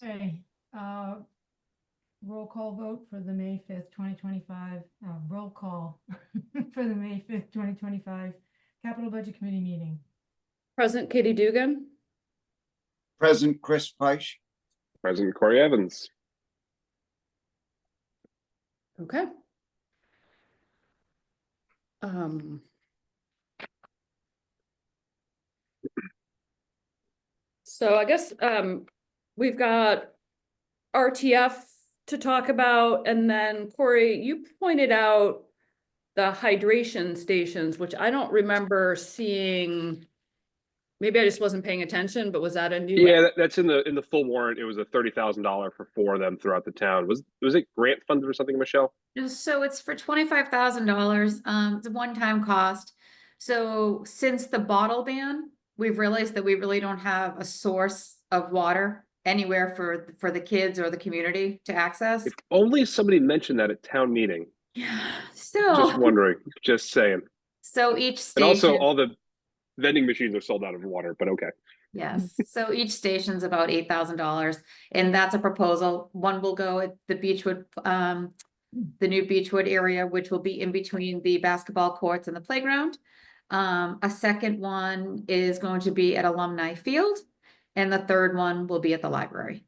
Okay, roll call vote for the May 5th, 2025, roll call for the May 5th, 2025 Capital Budget Committee meeting. Present Katie Dugan. Present Chris Peisch. President Corey Evans. Okay. So I guess we've got RTF to talk about, and then Corey, you pointed out the hydration stations, which I don't remember seeing. Maybe I just wasn't paying attention, but was that a new? Yeah, that's in the full warrant. It was a $30,000 for 4 of them throughout the town. Was it grant funded or something, Michelle? So it's for $25,000. It's a one-time cost. So since the bottle ban, we've realized that we really don't have a source of water anywhere for the kids or the community to access. If only somebody mentioned that at town meeting. Yeah. Just So wondering, just saying. each And station. also all the vending machines are sold out of water, but okay. Yes, so each station's about $8,000, and that's a proposal. One will go at the Beechwood, the new Beechwood area, which will be in between the basketball courts and the playground. A second one is going to be at Alumni Field, and the third one will be at the library.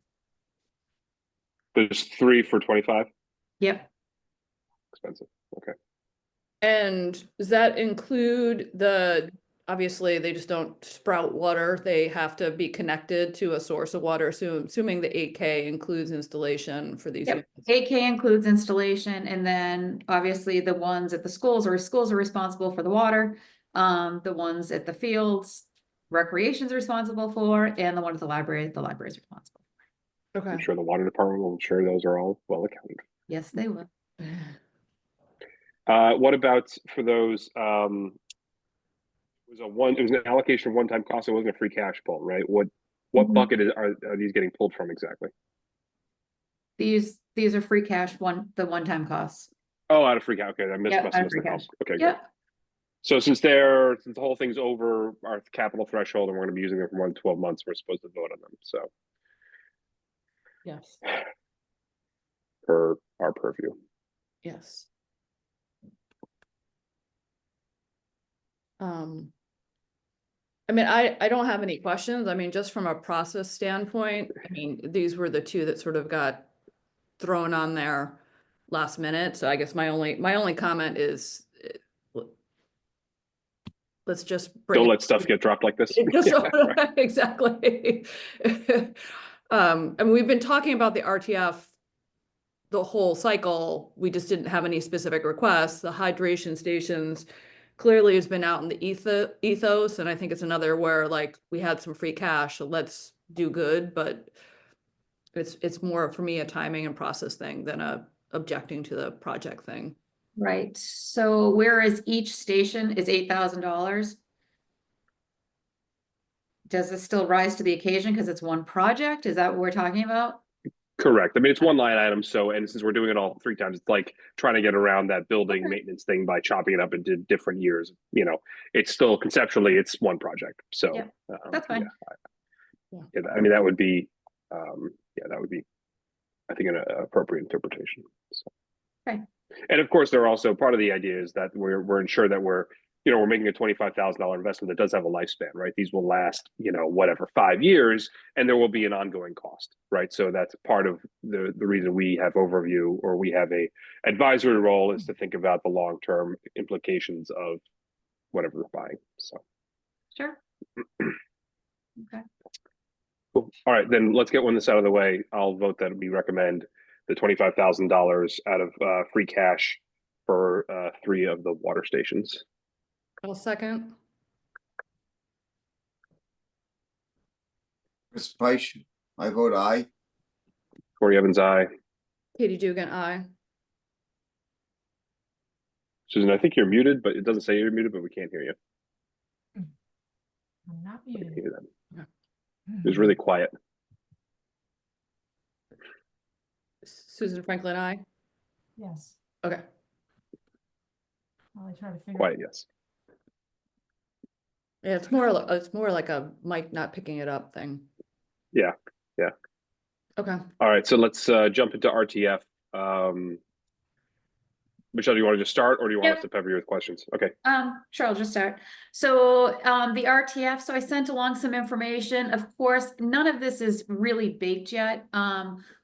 There's 3 for 25. Yep. Expensive. Okay. And does that include obviously they just don't sprout water. They have to be connected to a source of water. So assuming the 8K includes installation for these. Yep. 8K includes installation, and then obviously the ones at the schools are responsible for the water. The ones at the fields, recreation's responsible for, and the one at the library is responsible. Okay. I'm sure the water department will ensure those are all well accounted. Yes, they will. What about for those? It was an allocation of one-time cost. It wasn't a free cash pull, right? What bucket are these getting pulled from exactly? These are free cash, the one-time costs. Oh, out of free cash. Okay, I missed. Yep, must out have of free missed that. cash. Okay, good. Yep. So since the whole thing's over our capital threshold and we're going to be using them for more than 12 months, we're supposed to vote on them. So Yes. per our purview. Yes. I mean, I don't have any questions. I mean, just from a process standpoint, I mean, these were the 2 that sort of got thrown on there last minute. So I guess my only comment is let's just Don't let stuff get dropped like this. Right. Exactly. I mean, we've been talking about the RTF the whole cycle. We just didn't have any specific requests. The hydration stations clearly has been out in the ethos, and I think it's another where like we had some free cash, so let's do good, but it's more for me a timing and process thing than a objecting to the project thing. Right. So whereas each station is $8,000, does it still rise to the occasion because it's one project? Is that what we're talking about? Correct. I mean, it's one line item. So, and since we're doing it all 3 times, it's like trying to get around that building maintenance thing by chopping it up into different years. You know, it's still conceptually, it's one project. So Yeah, that's fine. Yeah, I mean, that would be, that would be, I think, an appropriate interpretation. So. Okay. And of course, there are also part of the idea is that we're ensured that we're making a $25,000 investment that does have a lifespan, right? These will last, whatever, 5 years, and there will be an ongoing cost, right? So that's part of the reason we have overview, or we have a advisory role, is to think about the long-term implications of whatever we're buying. So. Sure. Okay. Cool. All right, then let's get this out of the way. I'll vote that we recommend the $25,000 out of free cash for 3 of the water stations. I'll second. Chris Peisch. I vote aye. Corey Evans, aye. Katie Dugan, aye. Susan, I think you're muted, but it doesn't say you're muted, but we can't hear you. I'm not We can muted. hear that. It was really quiet. Susan Franklin, aye. Yes. Okay. While I try to figure Quiet, yes. Yeah, it's more like a mic not picking it up thing. Yeah, yeah. Okay. All right, so let's jump into RTF. Michelle, do you want to just start, or do you want Yep. us to pepper you with questions? Okay. Sure, I'll just start. So, the RTF, so I sent along some information. Of course, none of this is really baked yet.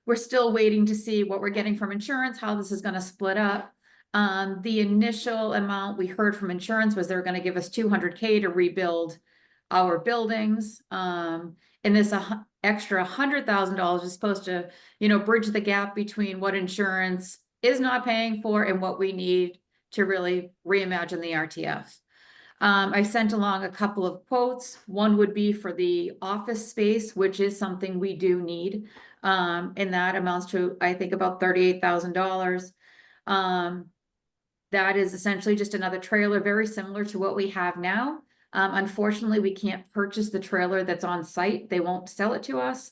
We're still waiting to see what we're getting from insurance, how this is gonna split up. The initial amount we heard from insurance was they're gonna give us 200K to rebuild our buildings. And this extra $100,000 is supposed to, bridge the gap between what insurance is not paying for and what we need to really reimagine the RTF. I sent along a couple of quotes. One would be for the office space, which is something we do need. And that amounts to, I think, about $38,000. That is essentially just another trailer, very similar to what we have now. Unfortunately, we can't purchase the trailer that's on site. They won't sell it to us.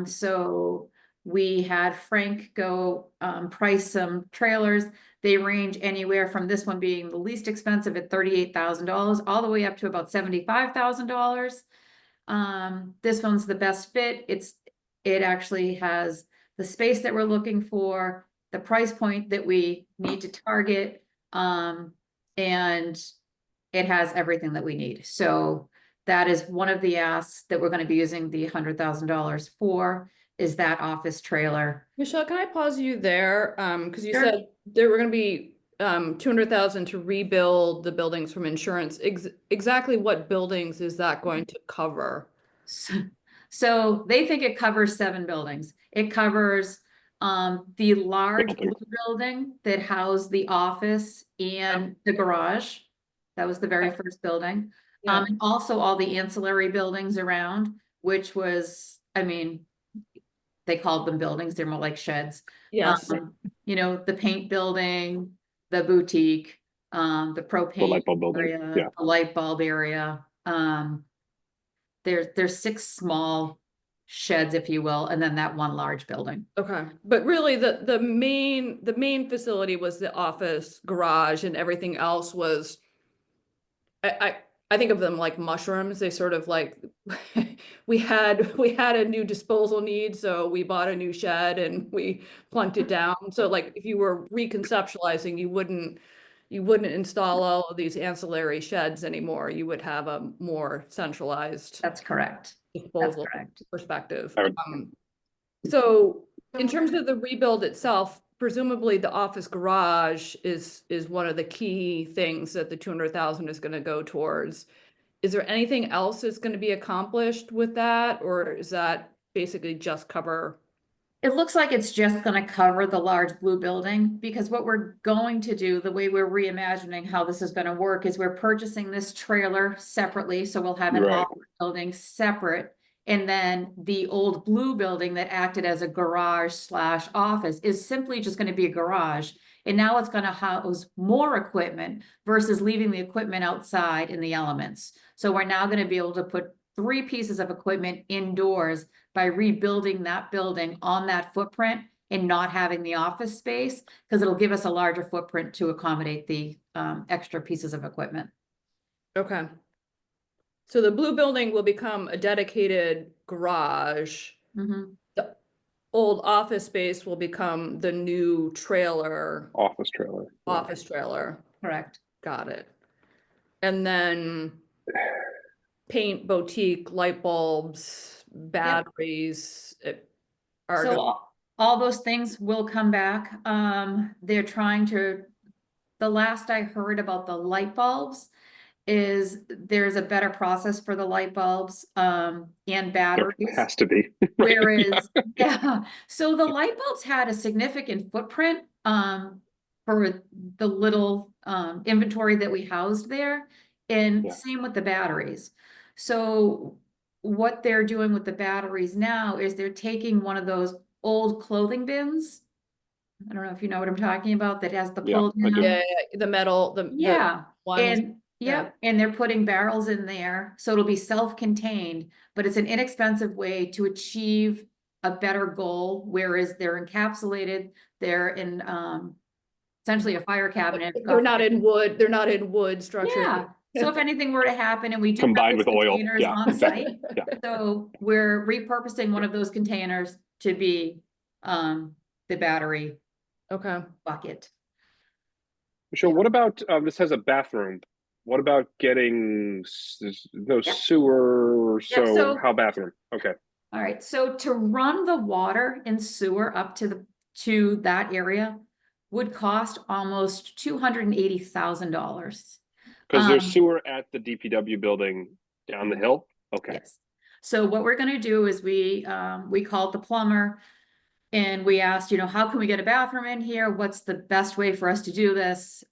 So we had Frank go price some trailers. They range anywhere from this one being the least expensive at $38,000 all the way up to about $75,000. This one's the best fit. It actually has the space that we're looking for, the price point that we need to target, and it has everything that we need. So that is one of the asks that we're going to be using the $100,000 for, is that office trailer. Michelle, can I pause you there? Because you Sure. said there were going to be 200,000 to rebuild the buildings from insurance. Exactly what buildings is that going to cover? So they think it covers 7 buildings. It covers the large blue building that housed the office and the garage. That was the very first building. Yeah. And also all the ancillary buildings around, which was, I mean, they called them buildings, they're more like sheds. Yes. The paint building, the boutique, the propane light bulb building, area, yeah. the light bulb area. There's 6 small sheds, if you will, and then that one large building. Okay, but really the main facility was the office garage, and everything else was, I think of them like mushrooms. They sort of like we had a new disposal need, so we bought a new shed and we plunked it down. So like if you were reconceptualizing, you wouldn't install all of these ancillary sheds anymore. You would have a more centralized That's correct. That's disposal correct. perspective. I would- So in terms of the rebuild itself, presumably the office garage is one of the key things that the 200,000 is going to go towards. Is there anything else that's going to be accomplished with that, or is that basically just cover? It looks like it's just gonna cover the large blue building, because what we're going to do, the way we're reimagining how this is gonna work, is we're purchasing this trailer separately, so we'll have an Right. office building separate. And then the old blue building that acted as a garage / office is simply just gonna be a garage. And now it's gonna house more equipment versus leaving the equipment outside in the elements. So we're now gonna be able to put 3 pieces of equipment indoors by rebuilding that building on that footprint and not having the office space, because it'll give us a larger footprint to accommodate the extra pieces of equipment. Okay. So the blue building will become a dedicated garage. Mhm. The old office space will become the new trailer, Office trailer. Yeah. office trailer. Correct. Got it. And then paint, boutique, light bulbs, batteries are So gonna- all those things will come back. They're trying to, the last I heard about the light bulbs is there's a better process for the light bulbs and There batteries. has to be. right? Whereas, yeah, so the light bulbs had a significant footprint for the little inventory that we housed there, and Yeah. same with the batteries. So what they're doing with the batteries now is they're taking one of those old clothing bins. I don't know if you know what I'm talking about, that has the Yeah, pull I do. down. Yeah, the metal, the Yeah, ones. and yep, and they're putting barrels in there, so it'll be self-contained, but it's an inexpensive way to achieve a better goal, whereas they're encapsulated, they're in essentially a fire cabinet. They're not in wood structures. Yeah, so if anything were to happen, and we do have Combined those with oil, containers yeah, on exactly. site, Yeah. so we're repurposing one of those containers, to be, the battery Okay. bucket. Michelle, what about, this has a bathroom. What about getting no Yep. sewer? Yep, So so- how bathroom? Okay. All right, so to run the water and sewer up to that area would cost almost $280,000. Because there's Um, sewer at the DPW building down the hill? Okay. Yes. So what we're gonna do is we called the plumber and we asked, how can we get a bathroom in here? What's the best way for us to do this?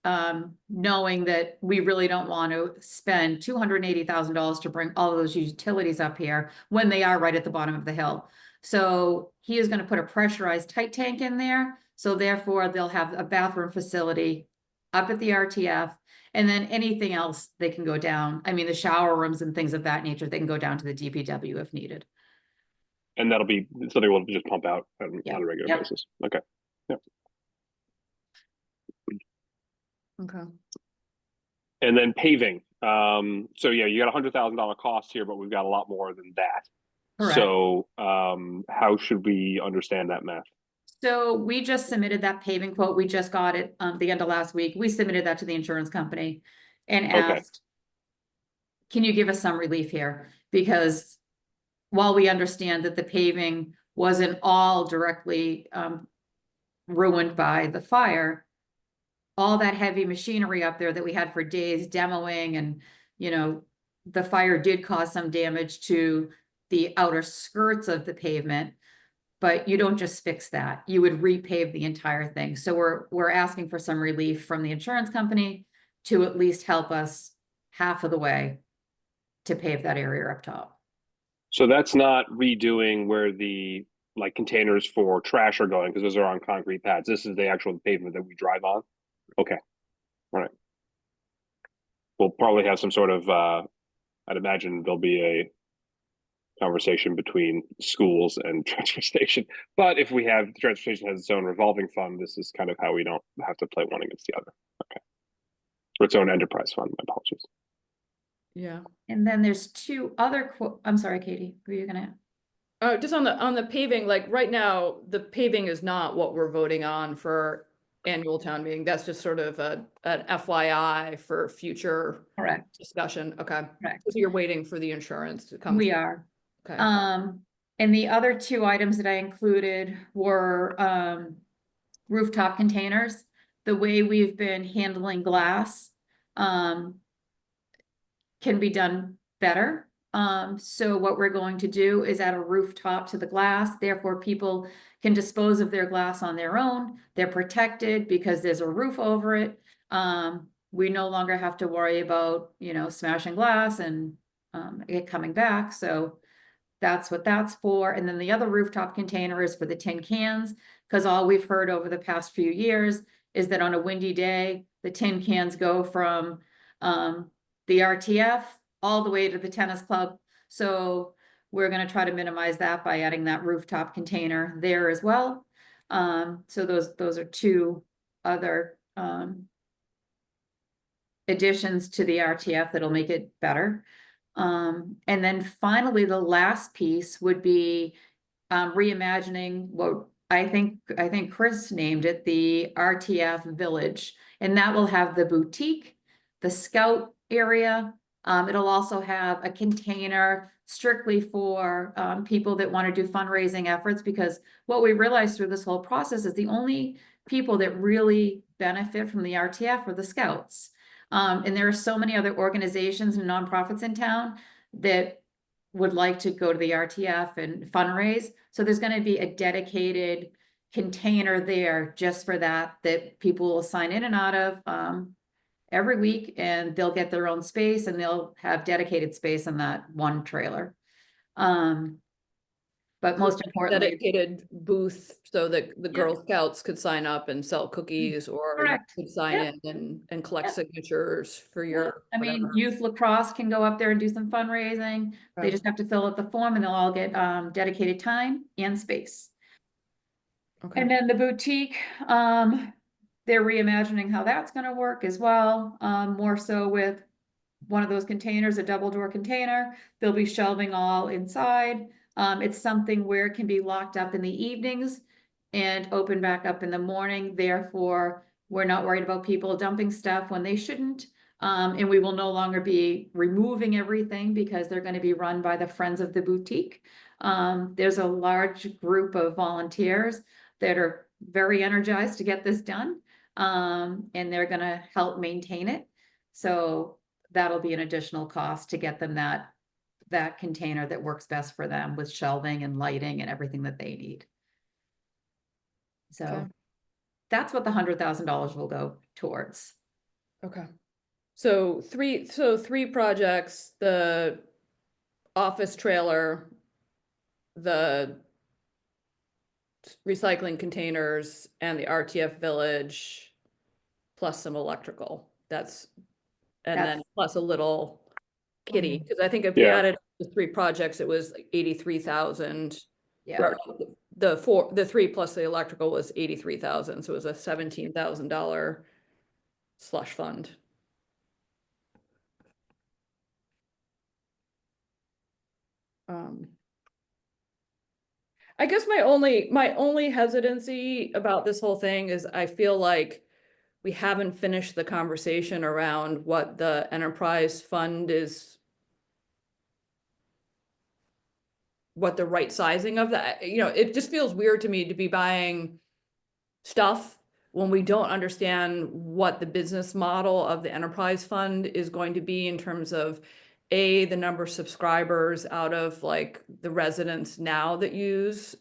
Knowing that we really don't want to spend $280,000 to bring all of those utilities up here when they are right at the bottom of the hill. So he is gonna put a pressurized tight tank in there. So therefore they'll have a bathroom facility up at the RTF. And then anything else, they can go down. I mean, the shower rooms and things of that nature, they can go down to the DPW if needed. And that'll be something we'll just pump out on Yeah. a regular Yep. basis. Okay. Okay. And then paving. So yeah, you got $100,000 cost here, but we've got a lot more than that. Correct. So how should we understand that math? So we just submitted that paving quote. We just got it the end of last week. We submitted that to the insurance company and Okay. asked, can you give us some relief here? Because while we understand that the paving wasn't all directly ruined by the fire, all that heavy machinery up there that we had for days demoing and, the fire did cause some damage to the outer skirts of the pavement. But you don't just fix that. You would repave the entire thing. So we're asking for some relief from the insurance company to at least help us half of the way to pave that area up top. So that's not redoing where the like containers for trash are going, because those are on concrete pads. This is the actual pavement that we drive on. Okay. All right. We'll probably have some sort of I'd imagine there'll be a conversation between schools and transfer station. But if we have the transfer station has its own revolving fund, this is kind of how we don't have to play one against the other. Okay. Or its own enterprise fund. My apologies. Yeah. And then there's two other I'm sorry, Katie, were you gonna? Just on the paving, like right now, the paving is not what we're voting on for annual town meeting. That's just sort of an FYI for future Correct. discussion. Okay. Correct. So you're waiting for the insurance to come. We through. are. Okay. And the other two items that I included were rooftop containers. The way we've been handling glass can be done better. So what we're going to do is add a rooftop to the glass, therefore people can dispose of their glass on their own. They're protected because there's a roof over it. We no longer have to worry about, smashing glass and it coming back. So that's what that's for. And then the other rooftop container is for the tin cans, because all we've heard over the past few years is that on a windy day, the tin cans go from the RTF all the way to the tennis club. So we're going to try to minimize that by adding that rooftop container there as well. So those are two other additions to the RTF that'll make it better. And then finally, the last piece would be reimagining what I think Chris named it, the RTF Village, and that will have the boutique, the scout area. It'll also have a container strictly for people that want to do fundraising efforts, because what we realized through this whole process is the only people that really benefit from the RTF are the scouts. And there are so many other organizations and nonprofits in town that would like to go to the RTF and fundraise. So there's going to be a dedicated container there just for that people will sign in and out of every week, and they'll get their own space and they'll have dedicated space in that one trailer. But most importantly, Dedicated booth so that the Yeah. Girl Scouts could sign up and sell cookies, or you Correct. could sign Yep. in and collect Yep. signatures for your. I mean, whatever. youth lacrosse can go up there and do some fundraising. They Okay. just have to fill out the form and they'll all get dedicated time and space. Okay. And then the boutique, they're reimagining how that's gonna work as well, more so with one of those containers, a double door container. They'll be shelving all inside. It's something where it can be locked up in the evenings and open back up in the morning. Therefore, we're not worried about people dumping stuff when they shouldn't. And we will no longer be removing everything because they're going to be run by the Friends of the Boutique. There's a large group of volunteers that are very energized to get this done. And they're going to help maintain it. So that'll be an additional cost to get them that container that works best for them with shelving and lighting and everything that they need. So Okay. that's what the $100,000 will go towards. Okay. So three projects, the office trailer, the recycling containers, and the RTF village, plus some electrical. And then That's- plus a little kitty, because I think if we Yeah. added the 3 projects, it was like 83,000. Yeah, Or the 3 plus the electrical was 83,000, so it was a $17,000 slush fund. I guess my only hesitancy about this whole thing is I feel like we haven't finished the conversation around what the enterprise fund is, what the right sizing of that, it just feels weird to me to be buying stuff when we don't understand what the business model of the enterprise fund is going to be in terms of the number of subscribers out of like the residents now that use,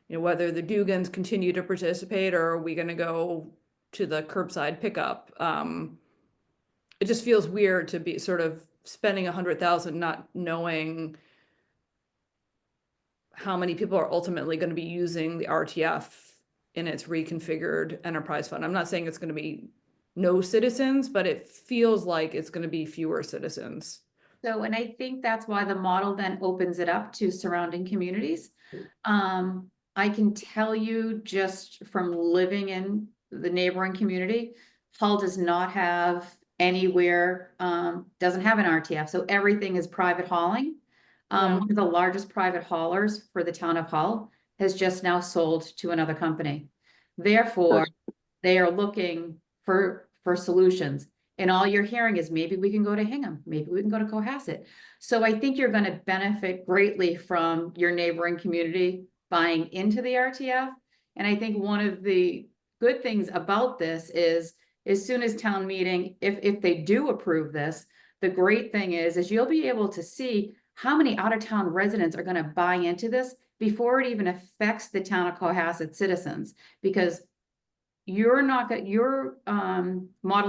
whether the Dugans continue to participate, or are we going to go to the curbside pickup? It just feels weird to be sort of spending 100,000 not knowing how many people are ultimately going to be using the RTF in its reconfigured enterprise fund. I'm not saying it's going to be no citizens, but it feels like it's going to be fewer citizens. so, and I think that's why the model then opens it up to surrounding communities. I can tell you just from living in the neighboring community, Hull does not have anywhere, doesn't have an RTF, so everything is private hauling. Yeah. One of the largest private haulers for the town of Hull has just now sold to another company. Therefore, they are looking for solutions. And all you're hearing is maybe we can go to Hingham, maybe we can go to Cohasset. So I think you're going to benefit greatly from your neighboring community buying into the RTF. And I think one of the good things about this is as soon as town meeting, if they do approve this, the great thing is you'll be able to see how many out-of-town residents are going to buy into this before it even affects the town of Cohasset citizens, because your model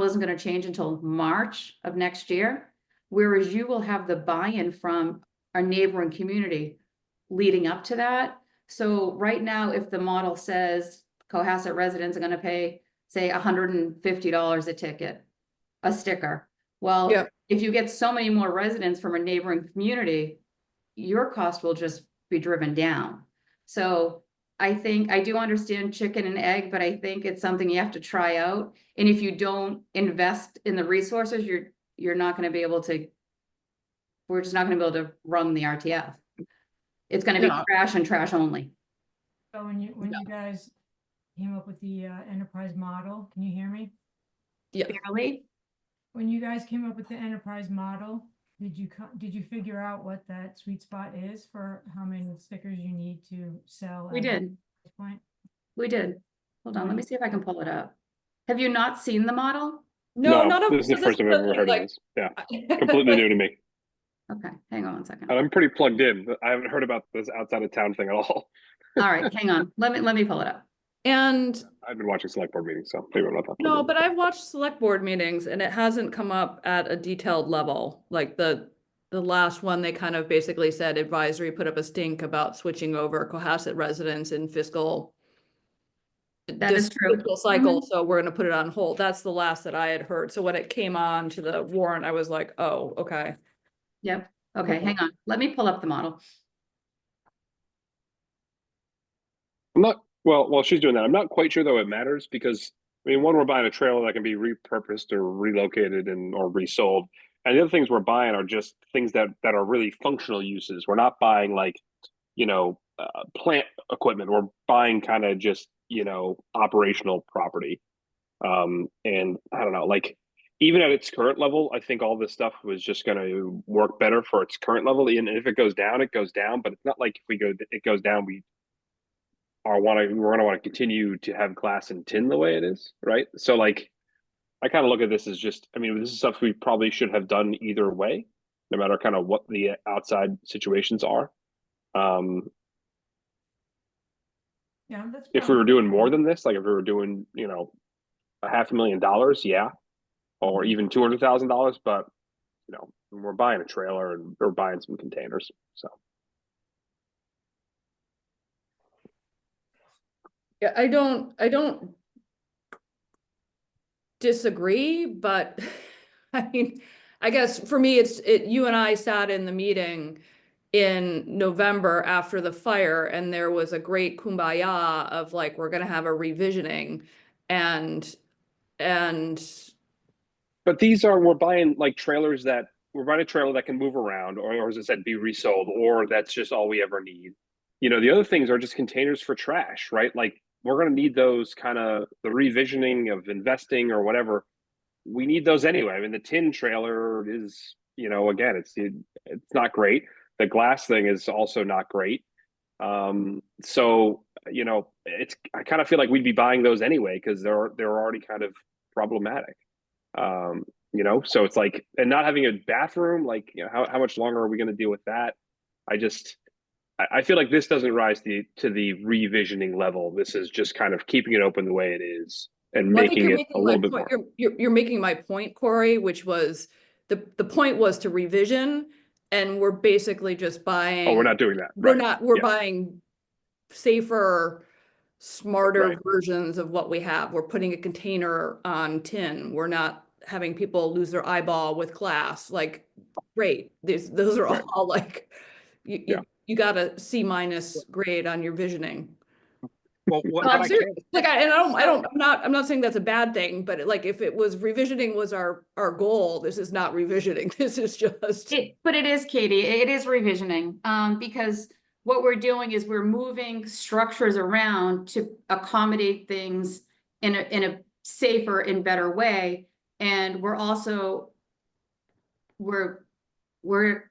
isn't going to change until March of next year, whereas you will have the buy-in from our neighboring community leading up to that. So right now, if the model says Cohasset residents are going to pay, say, $150 a ticket, a sticker. Well, Yep. if you get so many more residents from a neighboring community, your cost will just be driven down. So I think I do understand chicken and egg, but I think it's something you have to try out. And if you don't invest in the resources, you're not going to be able to. We're just not going to be able to run the RTF. It's going to be Yeah. trash and trash only. So when you guys came up with the enterprise model, can you hear me? Yeah. Barely. When you guys came up with the enterprise model, did you figure out what that sweet spot is for how many stickers you need to sell? We at did. this point? We did. Hold on. Let me see if I can pull it up. Have you not seen the model? No, none of this is the so first time I've ever heard of this. Yeah, completely new to me. Okay, hang on one second. And I'm pretty plugged in, but I haven't heard about this outside of town thing at all. All right, hang on. Let me pull it up. And I've been watching select board meetings, so maybe I'm not that. no, plugged in. but I've watched select board meetings and it hasn't come up at a detailed level. Like the last one, they kind of basically said advisory put up a stink about switching over Cohasset residents in fiscal. That is true. Fiscal cycle, so we're gonna put it on hold. That's the last that I had heard. So when it came on to the warrant, I was like, oh, okay. Yep. Okay, hang on. Let me pull up the model. I'm not, well, while she's doing that, I'm not quite sure though it matters because, I mean, one, we're buying a trailer that can be repurposed or relocated or resold. And the other things we're buying are just things that are really functional uses. We're not buying like plant equipment. We're buying kind of just, operational property. And I don't know, like even at its current level, I think all this stuff was just going to work better for its current level. And if it goes down, it goes down. But it's not like if it goes down, we're going to want to continue to have glass and tin the way it is, right? So like, I kind of look at this as just, I mean, this is stuff we probably should have done either way, no matter kind of what the outside situations are. Yeah, that's. If we were probably- doing more than this, like if we were doing, $500,000, yeah, or even $200,000, but we're buying a trailer and we're buying some containers, so. Yeah, I don't disagree, but I mean, I guess for me, you and I sat in the meeting in November after the fire, and there was a great kumbaya of like, we're gonna have a revisioning and But we're buying like trailers we're buying a trailer that can move around, or as I said, be resold, or that's just all we ever need. The other things are just containers for trash, right? Like we're going to need those kind of the revisioning of investing or whatever. We need those anyway. I mean, the tin trailer is, again, it's not great. The glass thing is also not great. So, I kind of feel like we'd be buying those anyway because they're already kind of problematic. So it's like, and not having a bathroom, like, how much longer are we going to deal with that? I feel like this doesn't rise to the revisioning level. This is just kind of keeping it open the way it is and Well, I think making you're it a making my little bit point. more. You're making my point, Corey, which was the point was to revision, and we're basically just buying. Oh, we're not doing that. We're Right. not. We're Yeah. buying safer, smarter Right. versions of what we have. We're putting a container on tin. We're not having people lose their eyeball with glass. Like, great. Those are Right. all like, Yeah. you got a C- grade on your visioning. Well, what No, I I'm can, serious. Like, I'm not saying that's a bad thing, but like, if it was revisioning was our goal, this is not revisioning. This is just. But it is, Katie, it is revisioning, because what we're doing is we're moving structures around to accommodate things in a safer and better way. And we're also, we're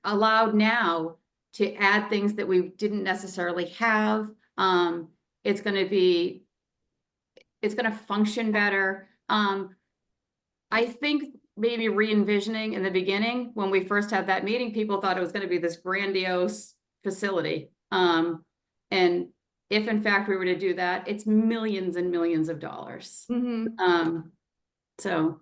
allowed now to add things that we didn't necessarily have. It's gonna function better. I think maybe re-envisioning in the beginning, when we first had that meeting, people thought it was gonna be this grandiose facility. And if in fact we were to do that, it's millions and millions of dollars. Mhm. So.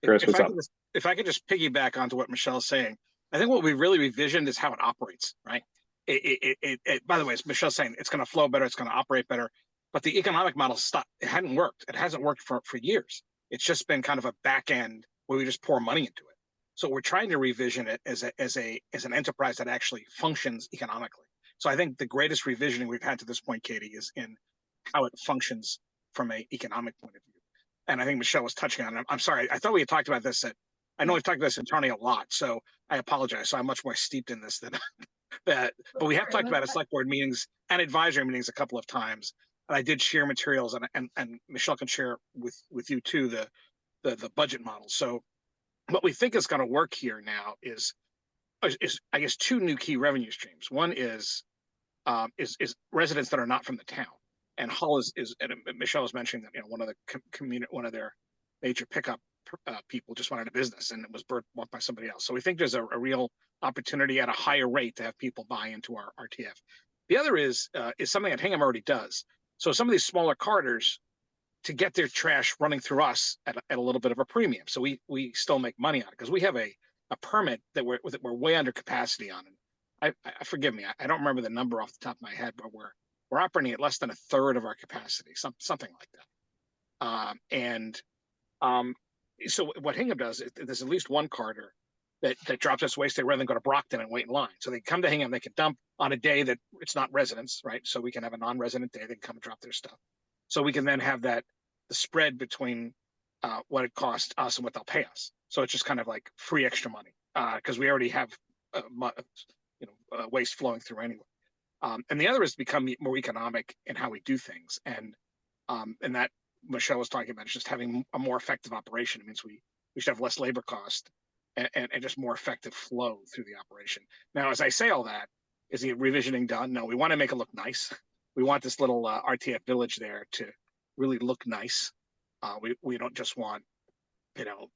Chris, if what's I up? could if I could just piggyback onto what Michelle's saying, I think what we really revisioned is how it operates, right? By the way, as Michelle's saying, it's going to flow better, it's going to operate better, but the economic model stopped. It hadn't worked. It hasn't worked for years. It's just been kind of a back end where we just pour money into it. So we're trying to revision it as an enterprise that actually functions economically. So I think the greatest revisioning we've had to this point, Katie, is in how it functions from an economic point of view. And I think Michelle was touching on it. I'm sorry. I thought we had talked about this. I know we've talked about this internally a lot, so I apologize. So I'm much more steeped in this than that. But we have talked about it at select board meetings and advisory meetings a couple of times. And I did share materials, and Michelle can share with you too the budget model. So what we think is going to work here now is I guess two new key revenue streams. One is residents that are not from the town. And Hull is and Michelle was mentioning that one of the one of their major pickup people just wanted a business and it was bought by somebody else. So we think there's a real opportunity at a higher rate to have people buy into our RTF. The other is something that Hingham already does. So some of these smaller carters, to get their trash running through us at a little bit of a premium. So we still make money on it because we have a permit that we're way under capacity on. And I forgive me, I don't remember the number off the top of my head, but we're operating at less than a third of our capacity, something like that. So what Hingham does is there's at least one carter that drops us waste there rather than go to Brockton and wait in line. So they come to Hingham, they can dump on a day that it's not residents, right? So we can have a non-resident day, they can come and drop their stuff. So we can then have the spread between what it costs us and what they'll pay us. So it's just kind of like free extra money because we already have waste flowing through anyway. And the other is to become more economic in how we do things. And that Michelle was talking about is just having a more effective operation. It means we should have less labor cost and just more effective flow through the operation. Now, as I say all that, is the revisioning done? No, we want to make it look nice. We want this little RTF village there to really look nice. We don't just want, you know,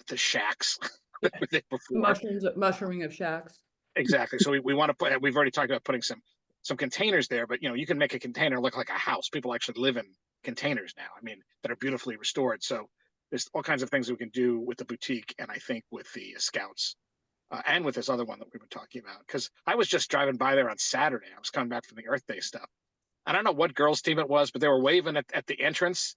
the shacks that were there before. Mushrooming of shacks. Exactly. So we want to put, we've already talked about putting some containers there, but you know, you can make a container look like a house. People actually live in containers now. I mean, that are beautifully restored. So there's all kinds of things we can do with the boutique, and I think with the scouts, and with this other one that we were talking about. Because I was just driving by there on Saturday. I was coming back from the Earth Day stuff. I don't know what girls' team it was, but they were waving at the entrance,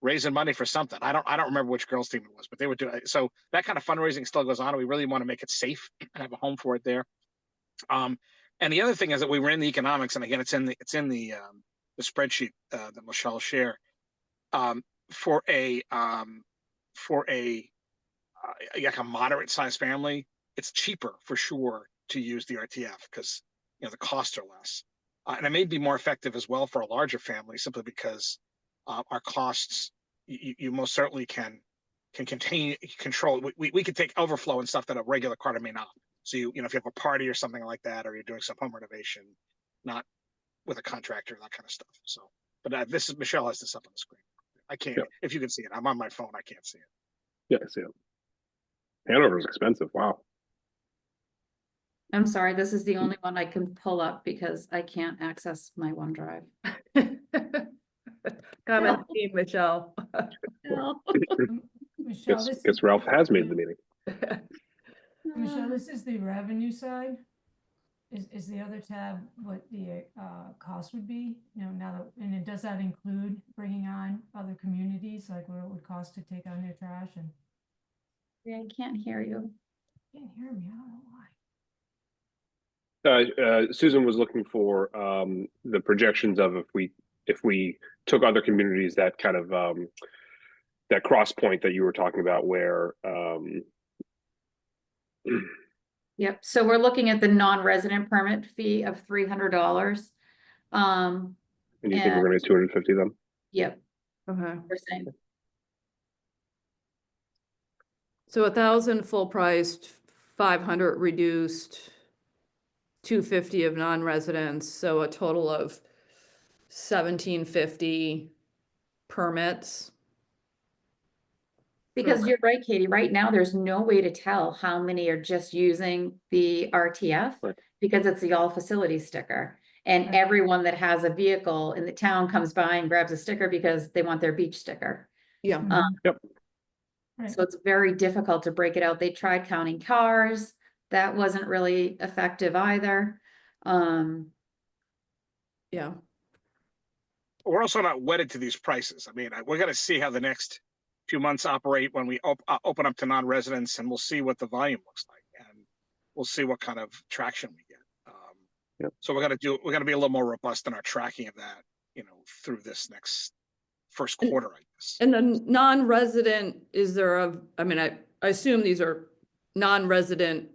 raising money for something. I don't remember which girls' team it was, but they would do it. So that kind of fundraising still goes on. And we really want to make it safe and have a home for it there. And the other thing is that we ran the economics, and again, it's in the spreadsheet that Michelle shared. For a like a moderate sized family, it's cheaper for sure to use the RTF because you know the costs are less, and it may be more effective as well for a larger family simply because our costs you most certainly can control. We could take overflow and stuff that a regular carder may not. So you know if you have a party or something like that, or you're doing some home renovation, not with a contractor, that kind of stuff. So, but this is Michelle has this up on the screen. I can't. Yep. If you can see it, I'm on my phone. I can't see it. Yeah, I see it. Hanover is expensive. Wow. I'm sorry, this is the only one I can pull up because I can't access my OneDrive. Comment team, Michelle. No. Michelle, this Guess Ralph has made the meeting. Michelle, this is the revenue side. Is the other tab what the cost would be? You know, now that, and does that include bringing on other communities, like what it would cost to take on their trash? And Yeah, I can't hear you. can't hear me. I don't know why. Susan was looking for the projections of if we took other communities that kind of that cross point that you were talking about where Yep, so we're looking at the non-resident permit fee of $300. and you think we're gonna get 250 of them? Yep, Okay. we're saying, So 1,000 full priced, 500 reduced, 250 of non-residents, so a total of 1,750 permits. because you're right, Katie, right now, there's no way to tell how many are just using the RTF Right. because it's the all facilities sticker. And Right. everyone that has a vehicle in the town comes by and grabs a sticker because they want their beach sticker. Yeah. Mhm. Right. So it's very difficult to break it out. They tried counting cars. That wasn't really effective either. Yeah. We're also not wedded to these prices. I mean, we're going to see how the next few months operate when we open up to non-residents, and we'll see what the volume looks like, and we'll see what kind of traction we get. Yep. So we're going to be a little more robust in our tracking of that, you know, through this next first quarter, I guess. And the non-resident, is there I mean, I assume these are non-resident,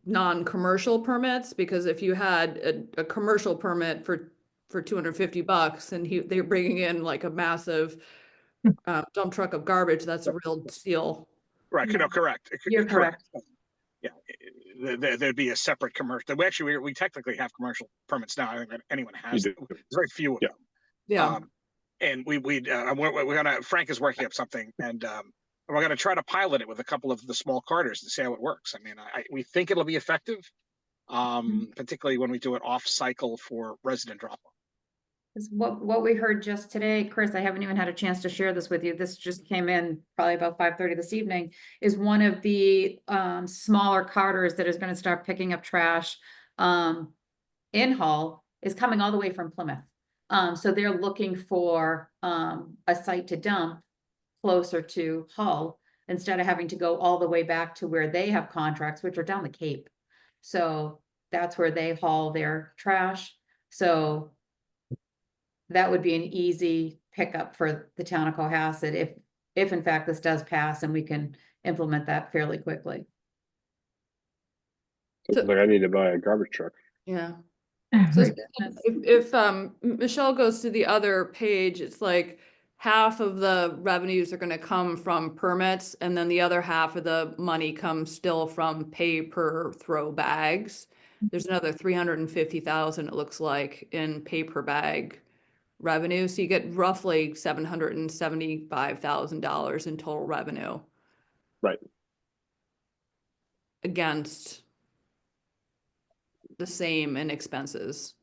non-commercial permits, because if you had a commercial permit for $250 and they're bringing in like a massive dump truck of garbage, that's a real steal. Right, Yeah. no, correct. You're correct. Yeah, there'd be a separate commercial. We technically have commercial permits now. I think that anyone has. do. There's very few of Yeah. them. Yeah. And we're gonna, Frank is working up something, and we're gonna try to pilot it with a couple of the small carters to see how it works. I mean, we think it'll be effective, particularly when we do it off cycle for resident drop off. What we heard just today, Chris, I haven't even had a chance to share this with you. This just came in probably about 5:30 this evening, is one of the smaller carters that is going to start picking up trash in Hull is coming all the way from Plymouth. So they're looking for a site to dump closer to Hull instead of having to go all the way back to where they have contracts, which are down the Cape. So that's where they haul their trash. So that would be an easy pickup for the town of Cohasset if in fact this does pass and we can implement that fairly quickly. So- Like I need to buy a garbage truck. Yeah. So Right. if Michelle goes to the other page, it's like half of the revenues are gonna come from permits, and then the other half of the money comes still from pay per throw bags. There's another 350,000, it looks like, in pay per bag revenue, so you get roughly $775,000 in total revenue Right. against the same in expenses.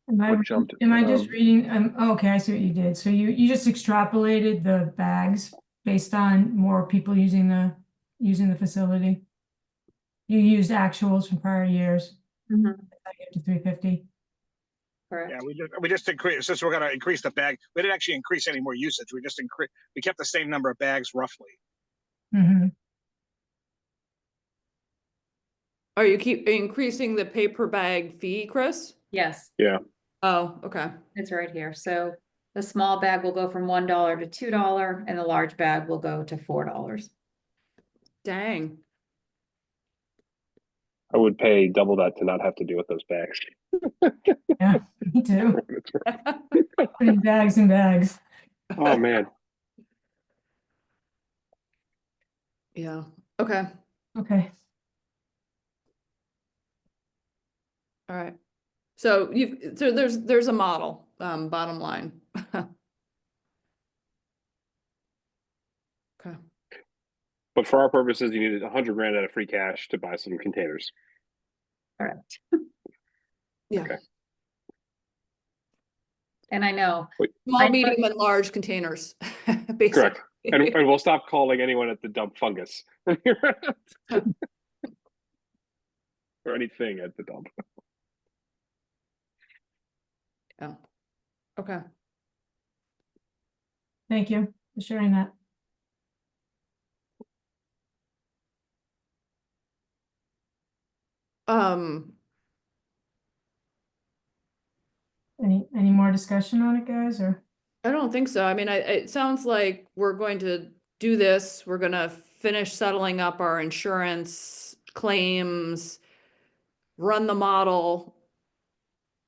What jumped, Am I just reading, okay, I see what you did. So you just extrapolated the bags based on more people using the facility? You used actuals from prior years, Mhm, to 350? correct. Yeah, we just increased, since we're gonna increase the bag, we didn't actually increase any more usage. We just we kept the same number of bags roughly. Mm-hmm. Are you keep increasing the pay per bag fee, Chris? Yes, Oh, okay. it's right here. So the small bag will go from $1 to $2 and the large bag will go to $4. Dang. I would pay double that to not have to deal with those bags. Yeah, me too. Putting bags in bags. Oh, man. Yeah, okay, Okay. all right. So there's a model, bottom line. Okay, But for our purposes, you needed 100 grand out of free cash to buy some containers. Correct. yeah. Okay. And I know, Small, I know- medium, and large containers, basically. Correct. And we'll stop calling anyone at the dump fungus. Or anything at the dump. Yeah, okay. Thank you for sharing that. Um, Any more discussion on it, guys, or? I don't think so. I mean, it sounds like we're going to do this. We're gonna finish settling up our insurance claims, run the model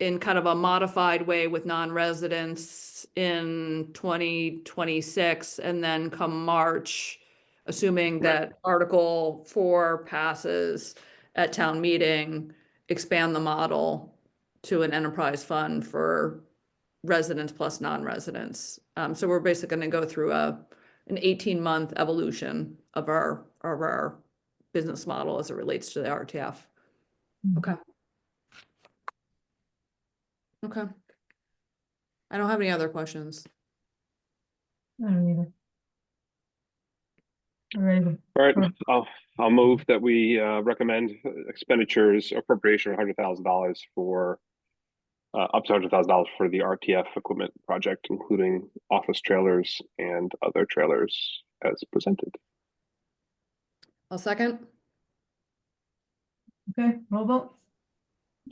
in kind of a modified way with non-residents in 2026, and then come March, assuming that Article 4 passes at town meeting, expand the model to an enterprise fund for residents plus non-residents. So we're basically gonna go through an 18-month evolution of our business model as it relates to the RTF. Okay. Okay. I don't have any other questions. I don't either. All right. All right, Sure. I'll move that we recommend expenditures appropriation of $100,000 for up to $100,000 for the RTF equipment project, including office trailers and other trailers as presented. I'll second. Okay, roll vote.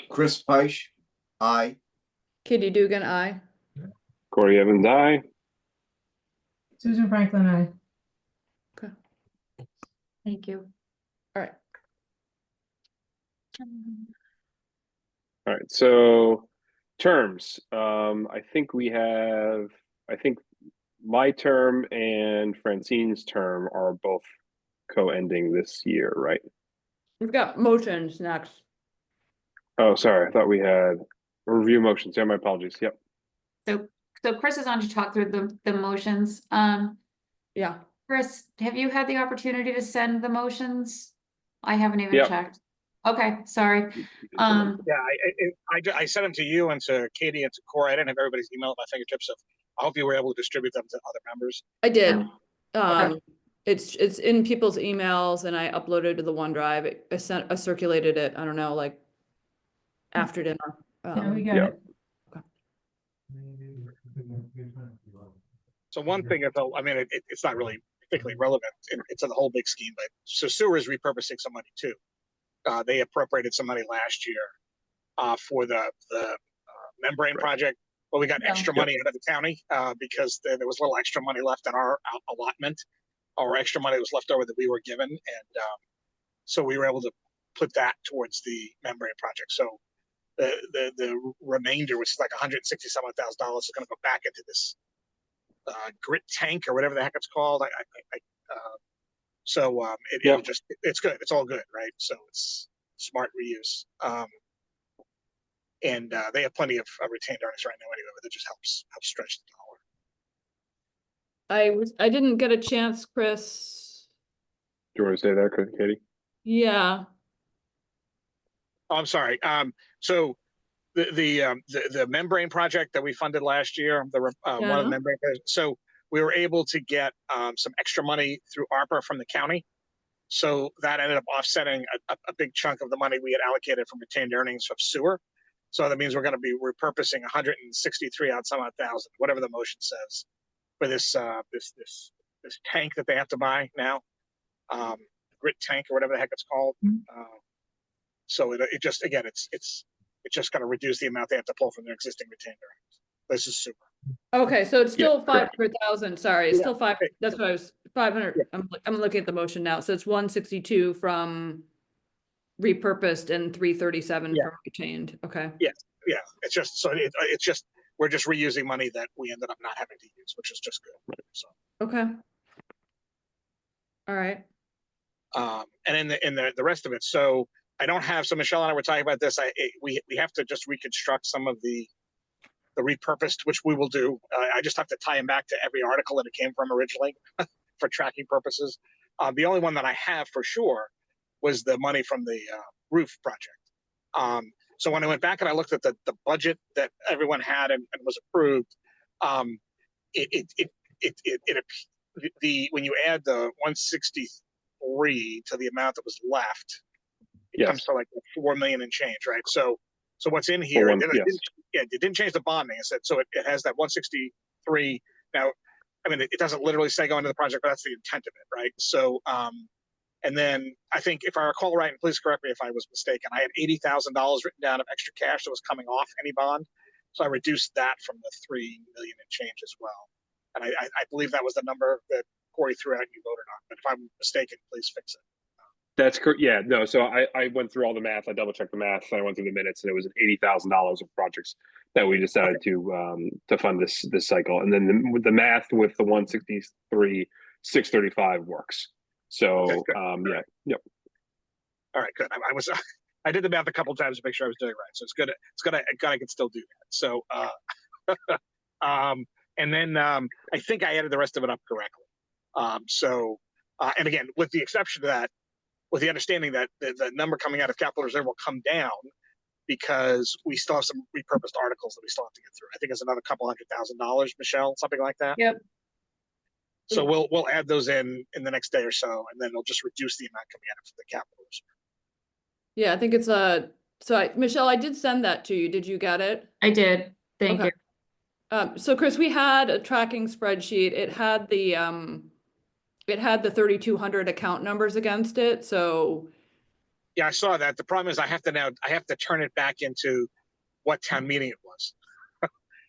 Chris Peisch, aye. Katie Dugan, aye. Corey Evans, aye. Susan Franklin, aye. thank you. All right. All right, so terms. I think my term and Francine's term are both co-ending this year, right? We've got motions next. Oh, sorry, I thought we had review motions. Yeah, my apologies. Yep. So Chris is on to talk through the motions. Yeah. Chris, have you had the opportunity to send the motions? I haven't even Yep. checked. Okay, sorry. Yeah, I sent them to you and to Katie and to Corey. I didn't have everybody's email at my fingertips, so I hope you were able to distribute them to other members. I did. Okay. It's in people's emails, and I uploaded to the OneDrive. I circulated it, I don't know, like after dinner. Yeah, we got yeah. it. So one thing, I mean, it's not really particularly relevant. It's in the whole big scheme, but so sewer is repurposing some money too. They appropriated some money last year for the membrane project, but we got Yeah. extra money out of the county, because there was a little extra money left in our allotment, or extra money was left over that we were given, and so we were able to put that towards the membrane project. So the remainder, which is like $160,000, is going to go back into this grit tank or whatever the heck it's called. It'll just, it's good. It's all good, right? So it's smart reuse. And they have plenty of retained earnings right now anyway, but that just helps stretch the dollar. I didn't get a chance, Chris. Do you want to say that, Katie? Yeah, Oh, I'm sorry. So the membrane project that we funded last year, one of Yeah. the membrane, so we were able to get some extra money through ARPA from the county. So that ended up offsetting a big chunk of the money we had allocated from retained earnings from sewer. So that means we're going to be repurposing 163 out some odd thousand, whatever the motion says, for this tank that they have to buy now, grit tank or whatever the heck it's called. So it just, again, it's just going to reduce the amount they have to pull from their existing retained earnings. This is super. okay, so it's Yeah, still correct. 500,000, sorry, it's Yeah. still five, Okay. that's what I was, 500, I'm looking at the motion now, so it's 162 from repurposed and 337 Yeah. from retained, okay. Yeah, it's just, so it's just, we're just reusing money that we ended up not having to use, which is just good. So, Okay. All right, and in the rest of it, so I don't have, so Michelle and I were talking about this. We have to just reconstruct some of the repurposed, which we will do. I just have to tie them back to every article that it came from originally for tracking purposes. The only one that I have for sure was the money from the roof project. So when I went back and I looked at the budget that everyone had and was approved, when you add the 163 to the amount that was left, it Yes. comes to like 4 million and change, right? So what's in here? It didn't change the bonding. So it has that 163. Now, I mean, it doesn't literally say go into the project, but that's the intent of it, right? So, and then I think if I recall right, and please correct me if I was mistaken, I had $80,000 written down of extra cash that was coming off any bond. So I reduced that from the 3 million and change as well. And I believe that was the number that Corey threw out and you voted on. But if I'm mistaken, please fix it. That's correct. Yeah, no. So I went through all the math. I double checked the math. I went through the minutes, and it was $80,000 of projects that we decided to fund this cycle. And then the math with the 163, 635 works. So Okay, yep. All right, good. I did the math a couple of times to make sure I was doing it right. So it's good. I can still do that. So and then I think I added the rest of it up correctly. And again, with the exception of that, with the understanding that the number coming out of capital reserve will come down because we still have some repurposed articles that we still have to get through. I think it's another couple $100,000, Michelle, something like that. Yep. So we'll add those in the next day or so, and then it'll just reduce the amount coming out of the capital reserve. yeah, I think it's Michelle, I did send that to you, did you get it? I did, thank Okay. you. So Chris, we had a tracking spreadsheet, it had the 3,200 account numbers against it, so. Yeah, I saw that. The problem is I have to turn it back into what town meeting it was.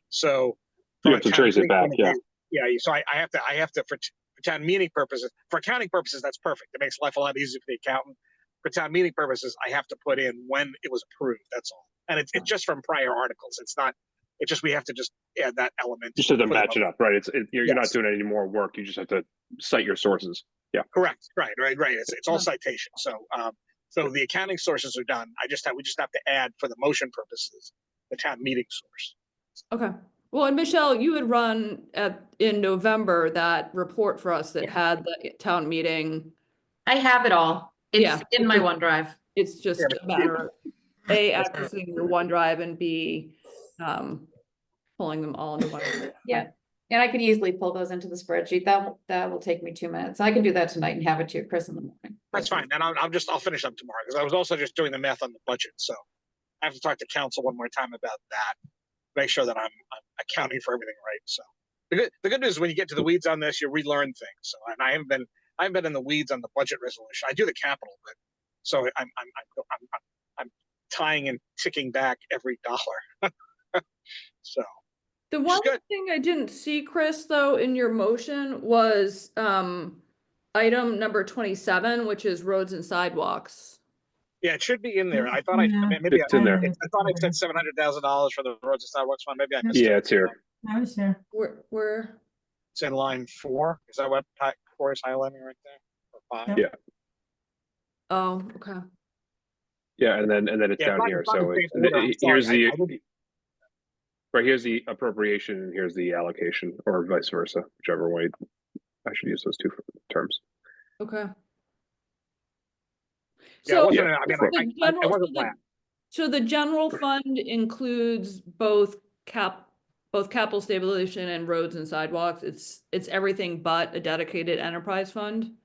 So You have to trace it back. Yeah. Yeah. So I have to for town meeting purposes, for accounting purposes, that's perfect. It makes life a lot easier for the accountant. For town meeting purposes, I have to put in when it was approved. That's all. And it's just from prior articles. It's not. It's just we have to just add that element. Just to match it up, right? You're not Yes. doing any more work. You just have to cite your sources. Yeah. Correct. Right. It's all citation. So the accounting sources are done. We just have to add for the motion purposes the town meeting source. Okay, well, and Michelle, you had run in November that report for us that Yeah. had the town meeting. I have it all. Yeah. It's in my OneDrive. It's just Yeah, a matter of A, accessing your OneDrive, and B, pulling them all into one. Yeah. And I can easily pull those into the spreadsheet. That will take me 2 minutes. I can do that tonight and have it to you, Chris, in the morning. That's fine. And I'll finish up tomorrow because I was also just doing the math on the budget. So I have to talk to council one more time about that. Make sure that I'm accounting for everything right. So the good news is when you get to the weeds on this, you relearn things. So and I haven't been in the weeds on the budget resolution. I do the capital, but so I'm tying and ticking back every dollar. So The Which is one good. thing I didn't see, Chris, though, in your motion was, item number 27, which is roads and sidewalks. Yeah, it should be in there. I thought Yeah. maybe It's in there. I thought I said $700,000 for the roads and sidewalks fund. Maybe I missed Yeah, it. it's here. I was here. Where, It's in line 4. Is that what Corey's highlighting right there? Or 5? Yep. Yeah. oh, okay. Yeah, and then it's Yeah, down it's here. not in So the it's, same order. I'm here's sorry. the I didn't- right here's the appropriation, and here's the allocation, or vice versa, whichever way. I should use those two terms. Okay. Yeah, it So, wasn't, I mean, so the I general- wasn't so the- flat. so the general fund includes both capital stabilization and roads and sidewalks. It's everything but a dedicated enterprise fund.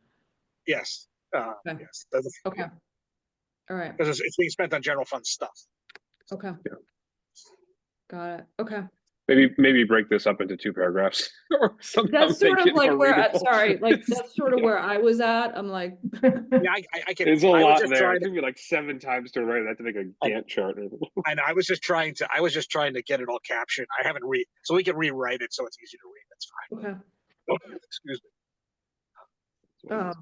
Yes, Okay. yes. Okay. All right. Because it's being spent on general fund stuff. Okay. Yeah. Got it. Okay. Maybe break this up into 2 paragraphs or something. That's sort make of it like more where, readable. sorry, like that's sort of where I was at. I'm like, Yeah, I can. There's a I was lot just there. trying It to- took me like 7 times to write it. I had to make a Gantt chart. And I was just trying to get it all captioned. I haven't so we can rewrite it so it's easy to read. That's okay. fine. Excuse me.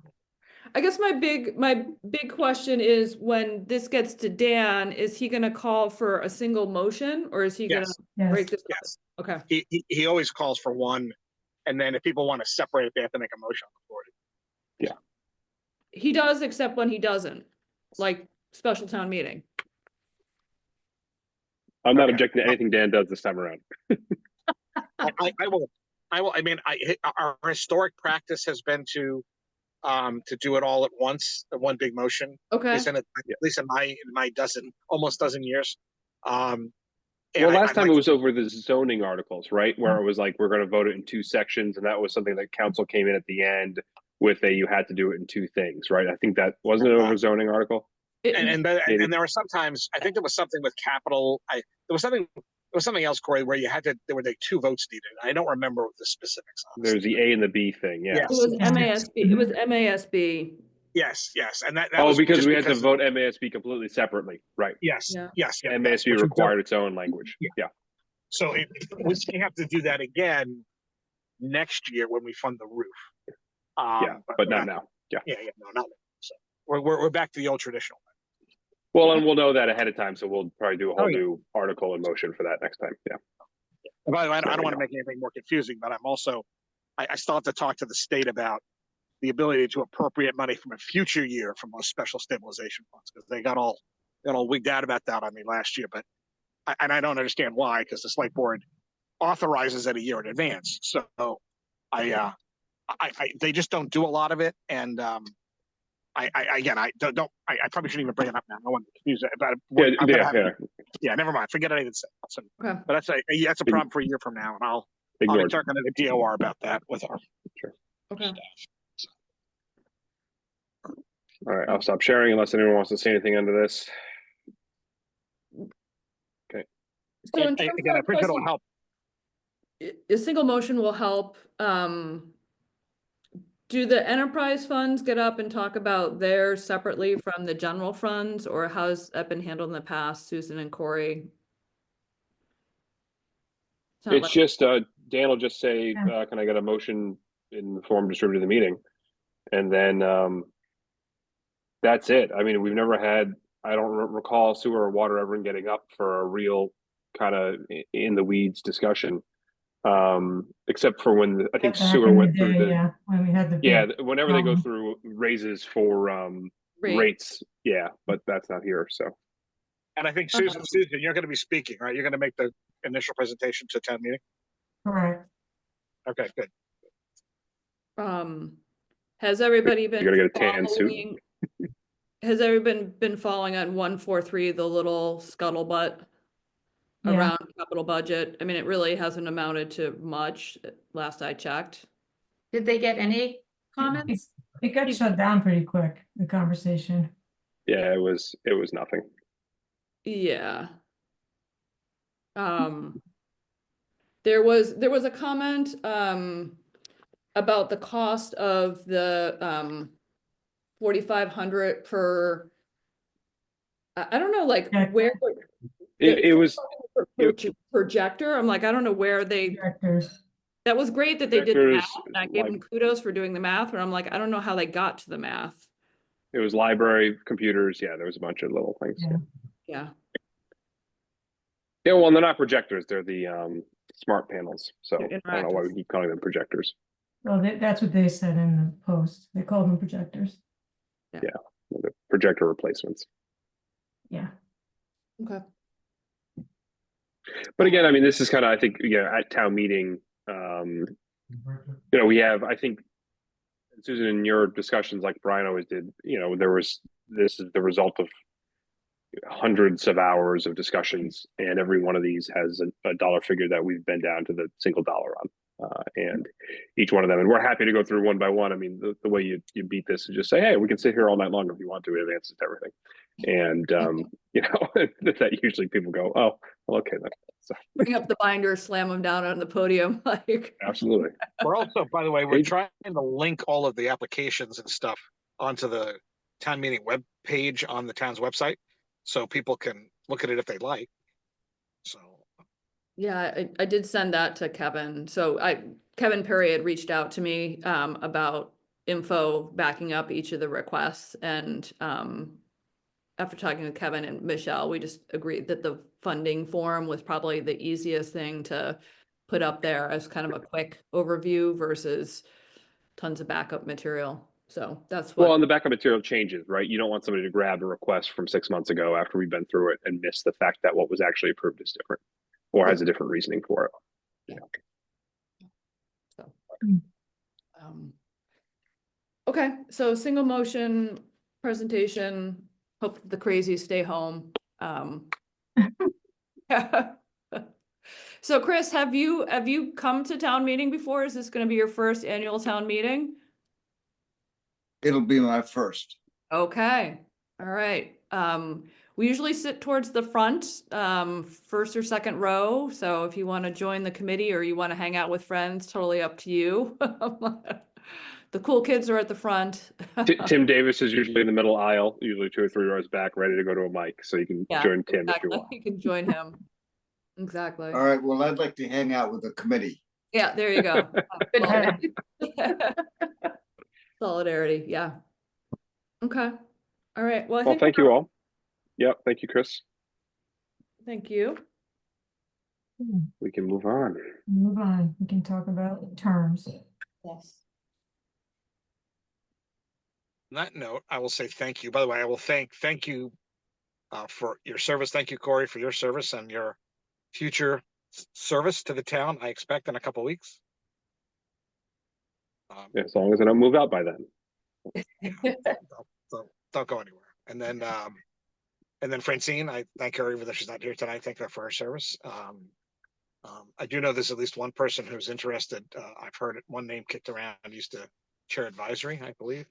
I guess my big question is, when this gets to Dan, is he gonna call for a single motion, or is he gonna Yes, break this? yes. Okay, He always calls for one, and then if people want to separate it, they have to make a motion on the board. he does, except when he doesn't, like special town meeting. I'm not Okay. objecting to anything Dan does this time around. I will. I mean, our historic practice has been to do it all at once, the one big motion. Okay, At least in my almost dozen years. And Well, last I'd time like it was over the zoning articles, right? Where it was like, we're going to vote it in 2 sections. And that was something that council came in at the end with you had to do it in 2 things, right? I think that wasn't it over zoning article. and Maybe. there were sometimes, I think there was something with capital. There was something else, Corey, where there were like 2 votes needed. I don't remember the specifics. honestly. There's the A and the B thing. Yeah. Yeah. it was MASB, it was MASB. Yes, and that Oh, was because just we had to vote MASB completely separately. Right. Yes, Yeah. yes, yeah. MASB which we required its own language. Yeah. Yeah. So we may have to do that again next year when we fund the roof. Yeah. But not now. Yeah. Yeah, no, not now. So we're back to the old traditional. Well, and we'll know that ahead of time. So we'll probably do a whole Oh, yeah. new article in motion for that next time. Yeah. And by the way, I There don't we want to go. make anything more confusing, but I'm also, I still have to talk to the state about the ability to appropriate money from a future year from those special stabilization funds, because they got all wigged out about that on me last year, but I don't understand why, because the select board authorizes it a year in advance. So they just don't do a lot of it. And I probably shouldn't even bring it up now. I want to confuse it. But Yeah. never mind. Forget I even said. So, Okay. but that's a problem for a year from now, and I'll be Ignored. talking to the DOR about that with our Okay. staff. All right. I'll stop sharing unless anyone wants to say anything under this. So in terms Again, I of think it'll question- help. a single motion will help. Do the enterprise funds get up and talk about theirs separately from the general funds, or how's that been handled in the past, Susan and Corey? Sound It's like- just, Dan will just say, Yeah. can I get a motion in the form distributed to the meeting? And then, that's it. I mean, we've never had, I don't recall sewer or water ever getting up for a real kind of in the weeds discussion. Except for when I think Back sewer in the went through day, the, Yeah, when we had the. yeah, big whenever they go problem. through raises for, Rate. rates, yeah, but that's not here, so. And I think Uh-huh. Susan, you're going to be speaking, right? You're going to make the initial presentation to town meeting. Correct. Okay, good. Has everybody been? You're gonna get a tan suit. following- Has everybody been following on 143, the little scuttlebutt Yeah. around capital budget? I mean, it really hasn't amounted to much, last I checked. Did they get any comments? It got shut down pretty quick, the conversation. Yeah, it was nothing. Yeah. There was a comment, about the cost of the, 4,500 per, I don't know, like Yeah. where. It was, projector. I'm like, I don't know where they, Directors. that was great that they did the math. Projectors, And I gave them kudos for doing the math, but I'm like, I don't know how they got to the math. It was library, computers, yeah, there was a bunch of little things. Yeah. Yeah. Yeah, well, they're not projectors, they're the smart panels, so They're I don't know why we interactive. keep calling them projectors. Well, that's what they said in the post. They called them projectors. The projector replacements. Yeah. Okay. But again, I mean, this is kind of, I think, at town meeting, we have, I think, Susan, in your discussions, like Brian always did, this is the result of hundreds of hours of discussions, and every one of these has a dollar figure that we've been down to the single dollar on. And each one of them, and we're happy to go through one by one. I mean, the way you beat this is just say, hey, we can sit here all night long if you want to. We have answers to everything. And, that usually people go, oh, well, okay then. So, Bring up the binder, slam them down on the podium, like. absolutely. We're also, by the way, we're Hey. trying to link all of the applications and stuff onto the town meeting web page on the town's website, so people can look at it if they'd like. So, Yeah, I did send that to Kevin. So Kevin Perry had reached out to me about info backing up each of the requests. And after talking with Kevin and Michelle, we just agreed that the funding form was probably the easiest thing to put up there as kind of a quick overview versus tons of backup material. So that's Well, what, and the backup material changes, right? You don't want somebody to grab a request from 6 months ago after we've been through it and miss the fact that what was actually approved is different or has a different reasoning for it. so. Mm. Okay, so single motion presentation, hope the crazies stay home. So Chris, have you come to town meeting before? Is this gonna be your first annual town meeting? It'll be my first. Okay, all right. We usually sit towards the front, first or second row. So if you want to join the committee or you want to hang out with friends, totally up to you. The cool kids are at the front. Tim Davis is usually in the middle aisle, usually 2 or 3 rows back, ready to go to a mic. So you can Yeah, join Tim if you exactly. want. You can join him. Exactly. All right, well, I'd like to hang out with the committee. Yeah, there you go. Good Well, job. solidarity, yeah. Okay. All right. Well, I Well, think thank you all. Yep, thank you, Chris. Thank you. We can move on. Move on. We can talk about terms. Yes. on that note, I will say thank you. By the way, I will thank you for your service. Thank you, Corey, for your service and your future service to the town. I expect in a couple weeks. As long as I don't move out by then. Don't go anywhere. And then Francine, I thank her even though she's not here tonight. Thank her for her service. I do know there's at least one person who's interested. I've heard one name kicked around. Used to chair advisory, I believe.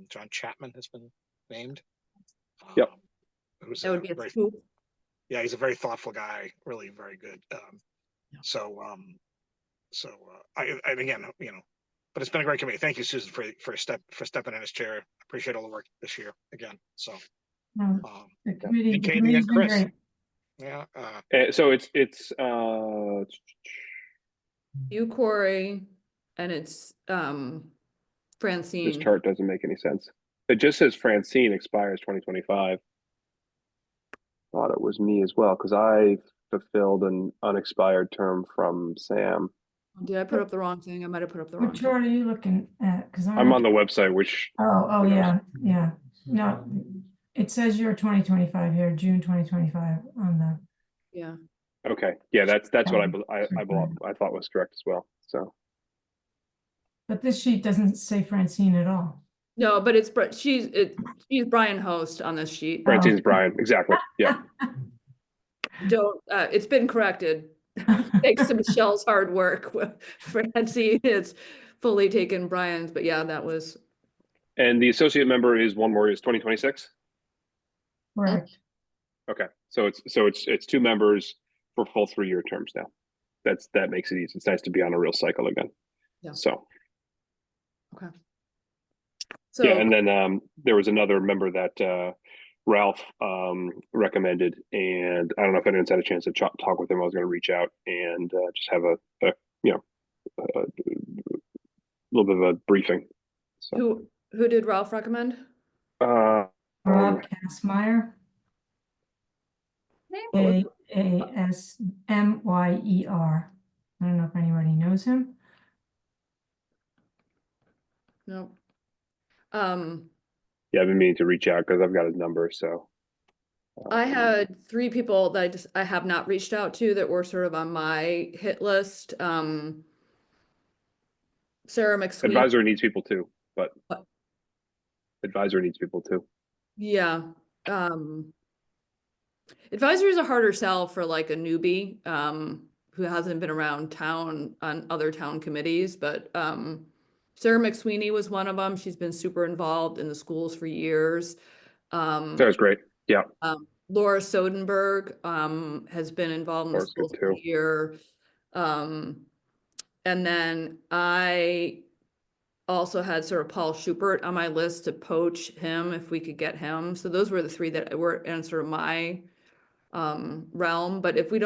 John Chapman has been named. Yep. Who's That would be a very, scoop. yeah, he's a very thoughtful guy. Really very good. And again, but it's been a great committee. Thank you, Susan, for stepping in as chair. Appreciate all the work this year again. So, The committee, and the Katie committee's and been Chris. great. yeah, So it's You, Corey, and it's this Francine. chart doesn't make any sense. It just says Francine expires 2025. Thought it was me as well because I fulfilled an unexpired term from Sam. Did I put up the wrong thing? I might have put up the wrong What thing. chart are you looking at? Because I'm on the website, which Oh, who knows? yeah. No, it says you're 2025 here, June 2025 on the. Yeah. okay, yeah, that's what I Sure. thought was correct as well. So But this sheet doesn't say Francine at all. No, but she's Brian Host on this sheet. Francine's Brian, exactly. Yeah, Don't, it's been corrected. Thanks to Michelle's hard work. Francine is fully taken Brian's, but yeah, that was, and the associate member is 2026. Correct. Okay, so it's 2 members for full 3-year terms now. That makes it easy. It's nice to be on a real cycle again. Yeah. So okay. yeah, So, and then there was another member that Ralph recommended, and I don't know if anyone's had a chance to talk with him. I was going to reach out and just have a little bit of a briefing. So, Who did Ralph recommend? Rob Kasmeyer, Kasmeyer. I don't know if anybody knows him. No. yeah, I've been meaning to reach out because I've got his number. So I had 3 people that I have not reached out to that were sort of on my hit list. Sarah McSween. advisor needs people too, but What? advisor needs people too. Yeah. Advisor is a harder sell for like a newbie, who hasn't been around town on other town committees, but, Sarah McSweeney was one of them. She's been super involved in the schools for years. Sarah's great. Yeah. Laura Sodenberg, has been involved in the Laura's good schools for a too. year. And then I also had sort of Paul Schubert on my list to poach him if we could get him. So those were the 3 that were in sort of my realm. But if we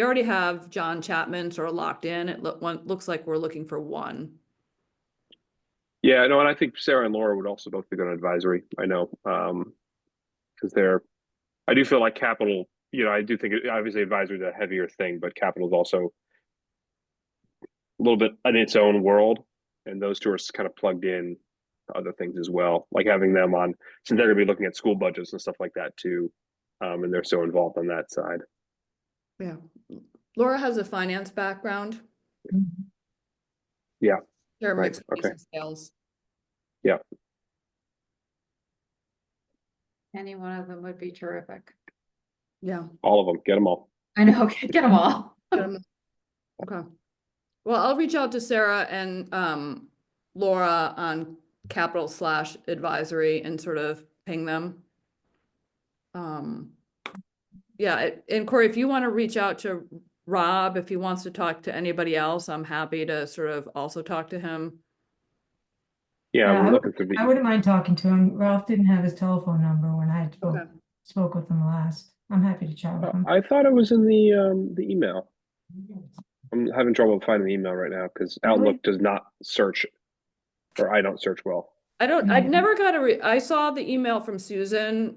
already have John Chapman sort of locked in, looks like we're looking for 1. Yeah, no, and I think Sarah and Laura would also both be good on advisory. I know, because I do feel like capital, I do think obviously advisory is a heavier thing, but capital is also a little bit in its own world. And those 2 are kind of plugged in to other things as well, like having them on, since they're gonna be looking at school budgets and stuff like that too. And they're so involved on that side. Yeah. Laura has a finance background. Yeah. They're Right, mixed okay. sales. Yeah. Any one of them would be terrific. Yeah. All of them, get them all. I know, get them all. Okay. Well, I'll reach out to Sarah and Laura on capital / advisory and sort of ping them. Yeah, and Corey, if you want to reach out to Rob, if he wants to talk to anybody else, I'm happy to sort of also talk to him. Yeah, Yeah, we're looking to be. I wouldn't mind talking to him. Ralph didn't have his telephone number when I Okay. spoke with him last. I'm happy to chat with him. I thought it was in the email. I'm having trouble finding the email right now because Really? Outlook does not search, or I don't search well. I Mhm. never got I saw the email from Susan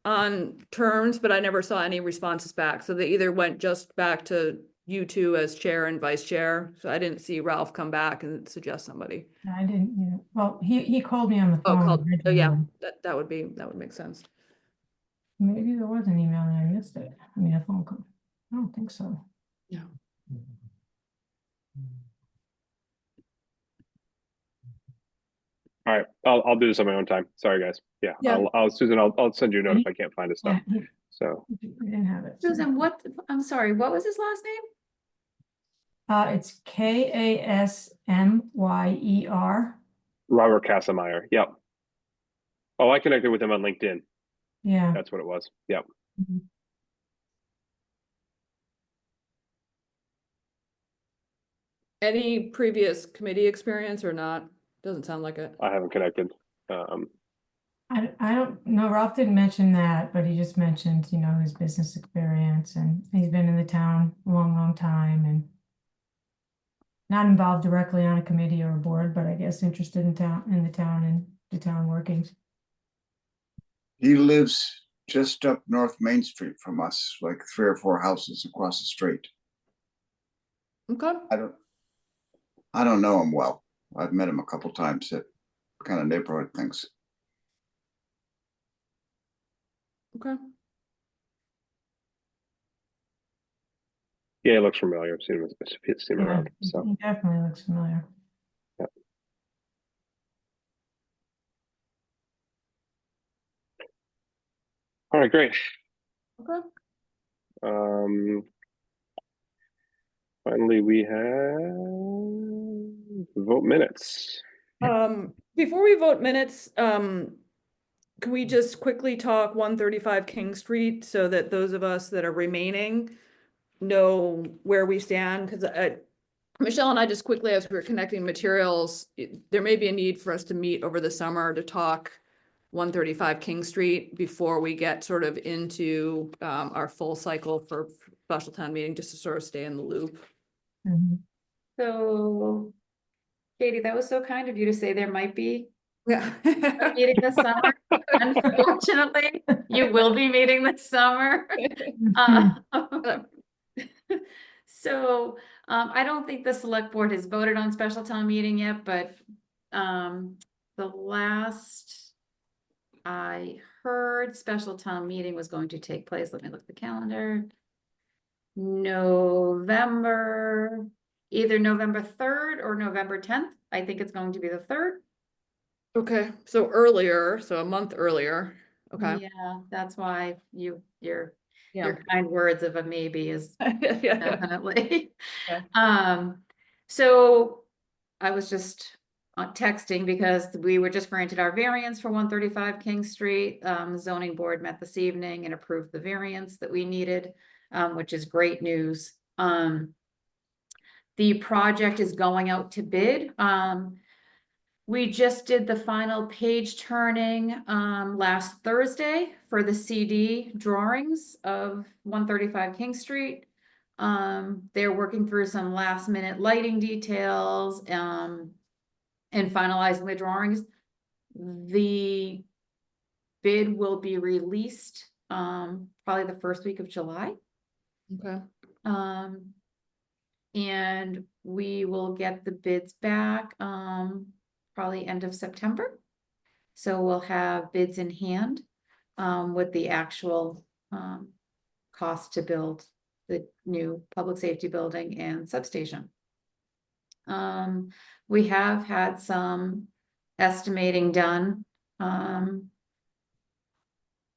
on terms, but I never saw any responses back. So they either went just back to you 2 as chair and vice chair. So I didn't see Ralph come back and suggest somebody. I didn't, well, he called me on the Oh, phone. yeah, originally. that would make sense. Maybe there was an email and I missed it. I mean, a phone call. I don't think so. Yeah. All right, I'll do this on my own time. Sorry, guys. Yeah, Yeah. I'll Susan, I'll send you a note if I can't find his Yeah, stuff. So he didn't have it. so- Susan, I'm sorry, what was his last name? It's Kasmeyer. Robert Kasmeyer. Yep. Oh, I connected with him on LinkedIn. Yeah. That's what it was. Yep. Mhm. Any previous committee experience or not? Doesn't sound like it. I haven't connected. I don't know, Ralph didn't mention that, but he just mentioned, his business experience and he's been in the town a long, long time and not involved directly on a committee or a board, but I guess interested in the town and the town workings. He lives just up North Main Street from us, like 3 or 4 houses across the street. Okay. I don't know him well. I've met him a couple times at kind of neighborhood things. Okay. Yeah, it looks familiar. I've seen him Yeah, around. So he definitely looks familiar. all right, great. Okay. Finally, we have vote minutes. Before we vote minutes, can we just quickly talk 135 King Street so that those of us that are remaining know where we stand? Because Michelle and I just quickly, as we were connecting materials, there may be a need for us to meet over the summer to talk 135 King Street before we get sort of into our full cycle for special town meeting, just to sort of stay in the loop. Mhm. So, Katie, that was so kind of you to say there might be Yeah. a meeting this summer. Unfortunately, you will be meeting this summer. So, I don't think the select board has voted on special town meeting yet, but, the last I heard, special town meeting was going to take place, let me look at the calendar. November, either November 3rd or November 10th. I think it's going to be the 3rd. Okay, so earlier, so a month earlier. Okay. Yeah, that's why your Yeah. kind words of a maybe is Yeah. definitely. Okay. So I was just texting because we were just granted our variance for 135 King Street. Zoning board met this evening and approved the variance that we needed, which is great news. The project is going out to bid. We just did the final page turning last Thursday for the CD drawings of 135 King Street. They're working through some last minute lighting details and finalizing the drawings. The bid will be released probably the first week of July. Okay. And we will get the bids back probably end of September. So we'll have bids in hand with the actual cost to build the new public safety building and substation. We have had some estimating done.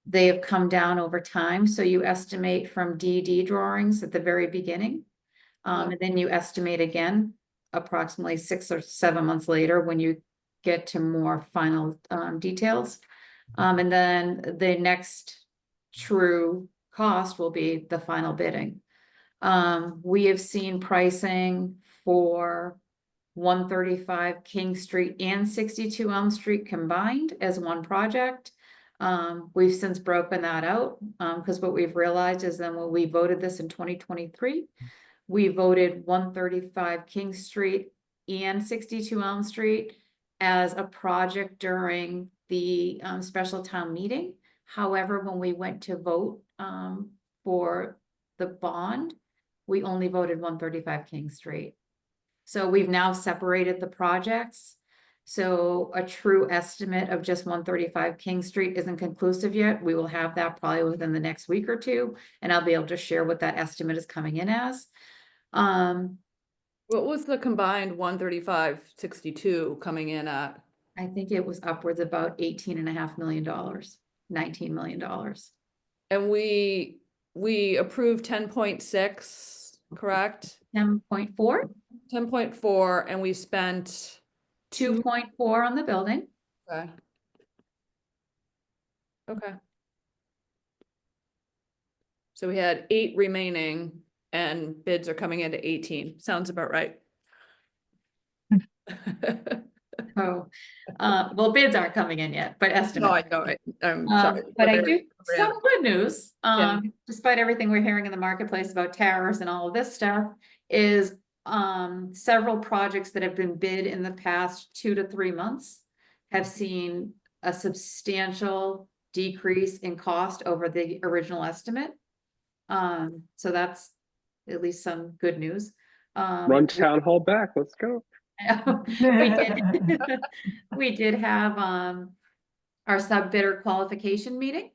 They have come down over time, so you estimate from DD drawings at the very beginning. And then you estimate again approximately 6 or 7 months later when you get to more final details. And then the next true cost will be the final bidding. We have seen pricing for 135 King Street and 62 Elm Street combined as one project. We've since broken that out because what we've realized is then when we voted this in 2023, we voted 135 King Street and 62 Elm Street as a project during the special town meeting. However, when we went to vote for the bond, we only voted 135 King Street. So we've now separated the projects. So a true estimate of just 135 King Street isn't conclusive yet. We will have that probably within the next week or two, and I'll be able to share what that estimate is coming in as. What was the combined 135, 62 coming in at? I think it was upwards about $18.5 million, $19 million. And we approved 10.6, correct? 10.4, 10.4, and we spent 2.4 on the building. Okay. Okay. So we had 8 remaining and bids are coming into 18. Sounds about right. Oh, well, bids aren't coming in yet, but No, estimates. I know. I'm sorry. But I They're- do, some good news, Yeah. despite everything we're hearing in the marketplace about tariffs and all of this stuff, is several projects that have been bid in the past 2 to 3 months have seen a substantial decrease in cost over the original estimate. So that's at least some good news. Run town hall back. Let's go. We did have our sub bidder qualification meeting.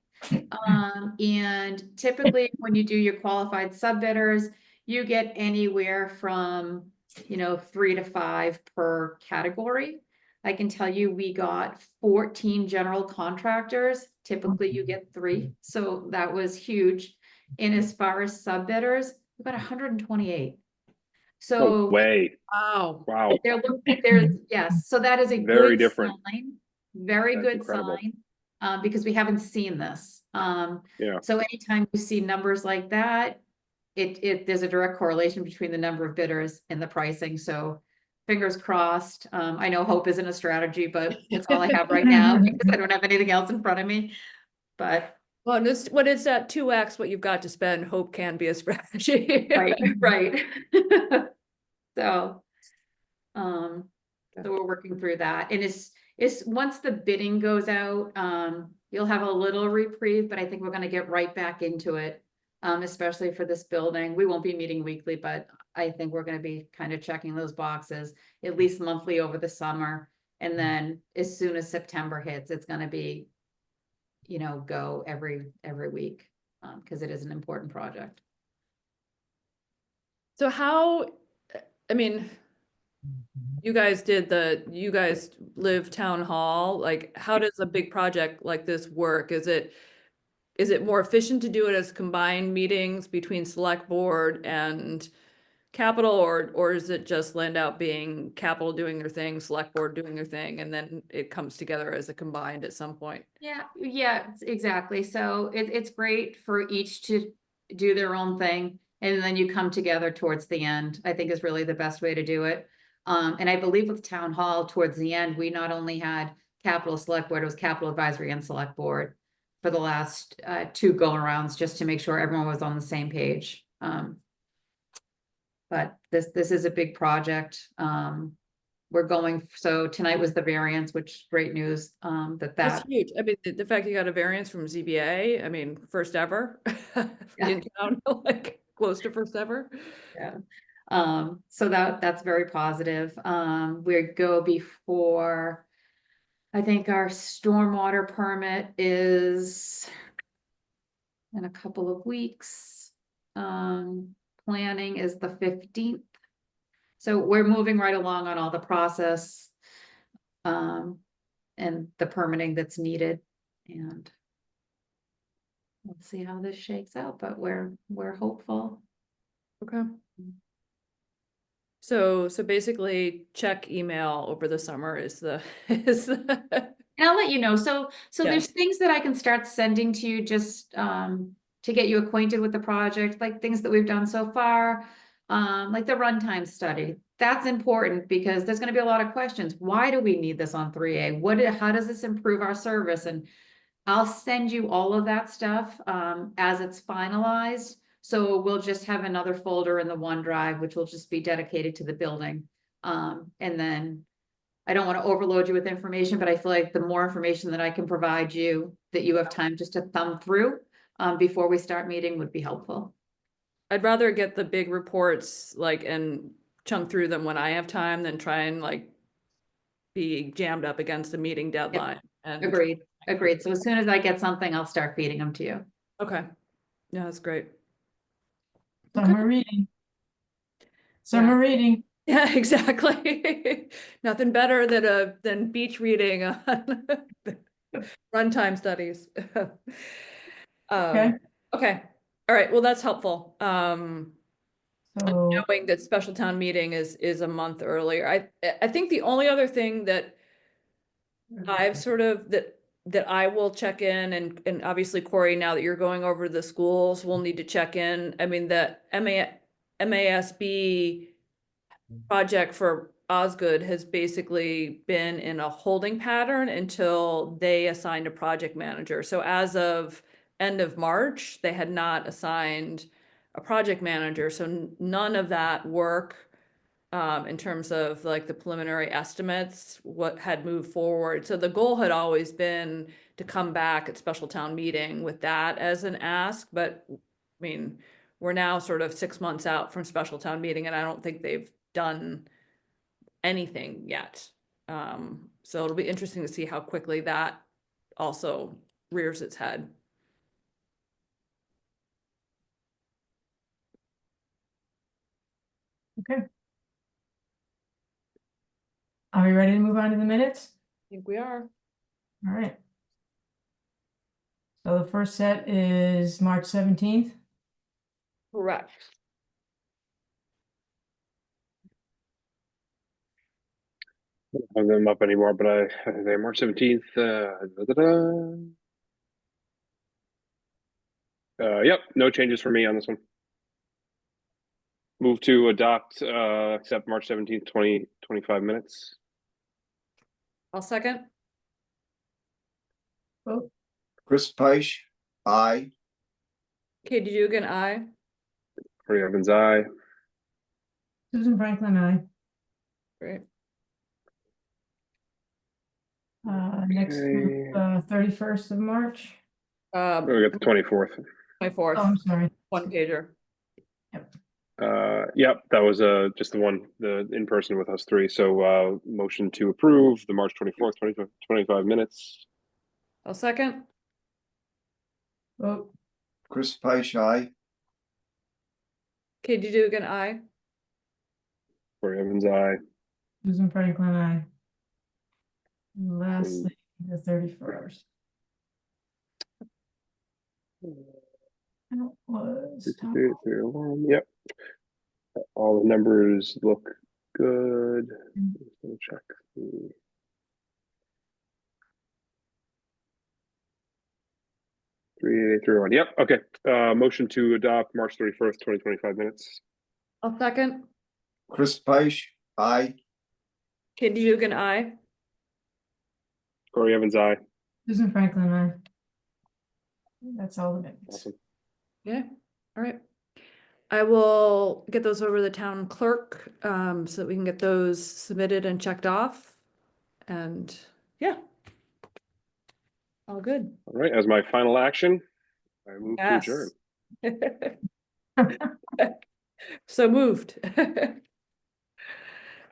And typically when you do your qualified sub bidders, you get anywhere from 3 to 5 per category. I can tell you we got 14 general contractors. Typically you get 3, so that was huge. And as far as sub bidders, we got 128. No So way. Wow. Wow. yes, so that is a Very good different. sign, very That's good incredible. sign, because we haven't seen this. Yeah. So anytime you see numbers like that, there's a direct correlation between the number of bidders and the pricing. So fingers crossed. I know hope isn't a strategy, but it's all I have right now because I don't have anything else in front of me. But Well, and it's, when it's at 2x what you've got to spend, hope can be a strategy. right, right. So, so we're working through that, and it's once the bidding goes out, you'll have a little reprieve, but I think we're gonna get right back into it. Especially for this building, we won't be meeting weekly, but I think we're gonna be kind of checking those boxes at least monthly over the summer. And then as soon as September hits, it's gonna be, go every week, because it is an important project. So how, I mean, you guys live town hall, like, how does a big project like this work? Is it more efficient to do it as combined meetings between select board and capital, or is it just land out being capital doing their thing, select board doing their thing, and then it comes together as a combined at some point? Yeah, exactly. So it's great for each to do their own thing, and then you come together towards the end, I think is really the best way to do it. And I believe with town hall, towards the end, we not only had capital select board, it was capital advisory and select board for the last 2 go-arounds, just to make sure everyone was on the same page. But this is a big project. We're going, so tonight was the variance, which great news, That's huge. I mean, the fact you got a variance from ZBA, I mean, first ever in town, like close to first ever. Yeah. So that's very positive. We go before, I think our stormwater permit is in a couple of weeks. Planning is the 15th. So we're moving right along on all the process, and the permitting that's needed, and we'll see how this shakes out, but we're hopeful. Okay. So basically check email over the summer is the, And I'll let you know. So Yeah. there's things that I can start sending to you just to get you acquainted with the project, like things that we've done so far, like the runtime study. That's important because there's going to be a lot of questions. Why do we need this on 3A? How does this improve our service? And I'll send you all of that stuff as it's finalized. So we'll just have another folder in the OneDrive, which will just be dedicated to the building. And then I don't want to overload you with information, but I feel like the more information that I can provide you, that you have time just to thumb through before we start meeting would be helpful. I'd rather get the big reports like and chunk through them when I have time than try and like be jammed up against a meeting deadline. And Agreed. So as soon as I get something, I'll start feeding them to you. okay. Yeah, that's great. Summer reading. Summer reading. Yeah, exactly. Nothing better than beach reading on runtime studies. Okay. Okay. All right. Well, that's helpful. So, Knowing that special town meeting is a month earlier. I think the only other thing that I've sort of that I will check in, and obviously Corey, now that you're going over the schools, we'll need to check in. I mean, the MASB project for Osgood has basically been in a holding pattern until they assigned a project manager. So as of end of March, they had not assigned a project manager. So none of that work in terms of like the preliminary estimates, what had moved forward. So the goal had always been to come back at special town meeting with that as an ask. But I mean, we're now sort of 6 months out from special town meeting, and I don't think they've done anything yet. So it'll be interesting to see how quickly that also rears its head. okay. Are we ready to move on to the minutes? I think we are. All right. So the first set is March 17th. Correct. I don't have them up anymore, but they're March 17th. Yep, no changes for me on this one. Move to adopt, accept March 17th, 2025 minutes. I'll second. Vote. Chris Peisch, aye. Katie Dugan, aye. Corey Evans, aye. Susan Franklin, I. Great. Next, Okay. 31st of March. We got the 24th. 24th, Oh, I'm sorry. one pager. Yep, that was just the one, the in-person with us three. So motion to approve the March 24th, 2025 minutes. I'll second. Vote. Chris Peisch, aye. Katie Dugan, aye. Corey Evans, aye. Susan Franklin, I. Lastly, the 31st. That was. 301, yep. All the numbers look good. Just gonna check. the- Three, 301. Yep. Okay. Motion to adopt March 31st, 2025 minutes. I'll second. Chris Peisch, aye. Katie Dugan, aye. Corey Evans, aye. Susan Franklin, I. That's all the minutes. Awesome. Yeah, all right. I will get those over to the town clerk, so that we can get those submitted and checked off. And yeah. All good. All right. As my final action, I move to adjourn. Yes. So moved.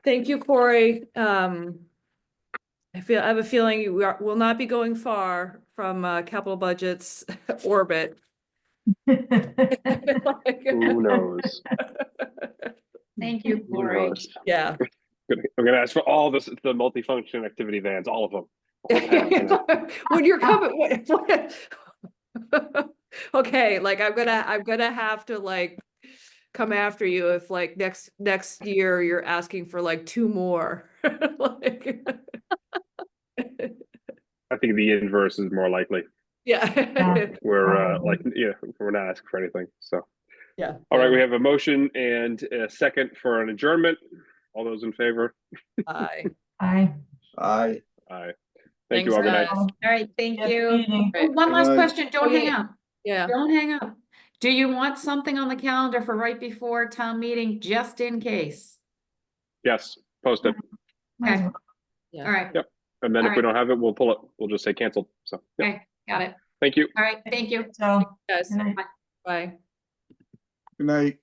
Thank you, Corey. I have a feeling will not be going far from capital budget's orbit. Who knows? Thank you, Who Corey. knows? Yeah. I'm gonna ask for all the multifunction activity vans, all of them. When you're coming, okay, like I'm gonna have to like come after you if like next year you're asking for like 2 more. Like, I think the inverse is more likely. yeah. We're we're not asking for anything. So Yeah. all right, we have a motion and a second for an adjournment. All those in favor? Aye. Aye. Aye. Aye. Thank you Thanks, all. Good night. guys. All right, thank Good you. meeting. Oh, one Good last night. question. Don't hang Okay. up. Yeah. Don't hang up. Do you want something on the calendar for right before town meeting, just in case? Yes, post it. Might as Okay. well. Yeah. All right, Yep. And then All if we don't have it, we'll pull it. We'll just say canceled. So yeah. okay, got it. Thank you. All right, thank you. So, Guys, good night. bye. Good night.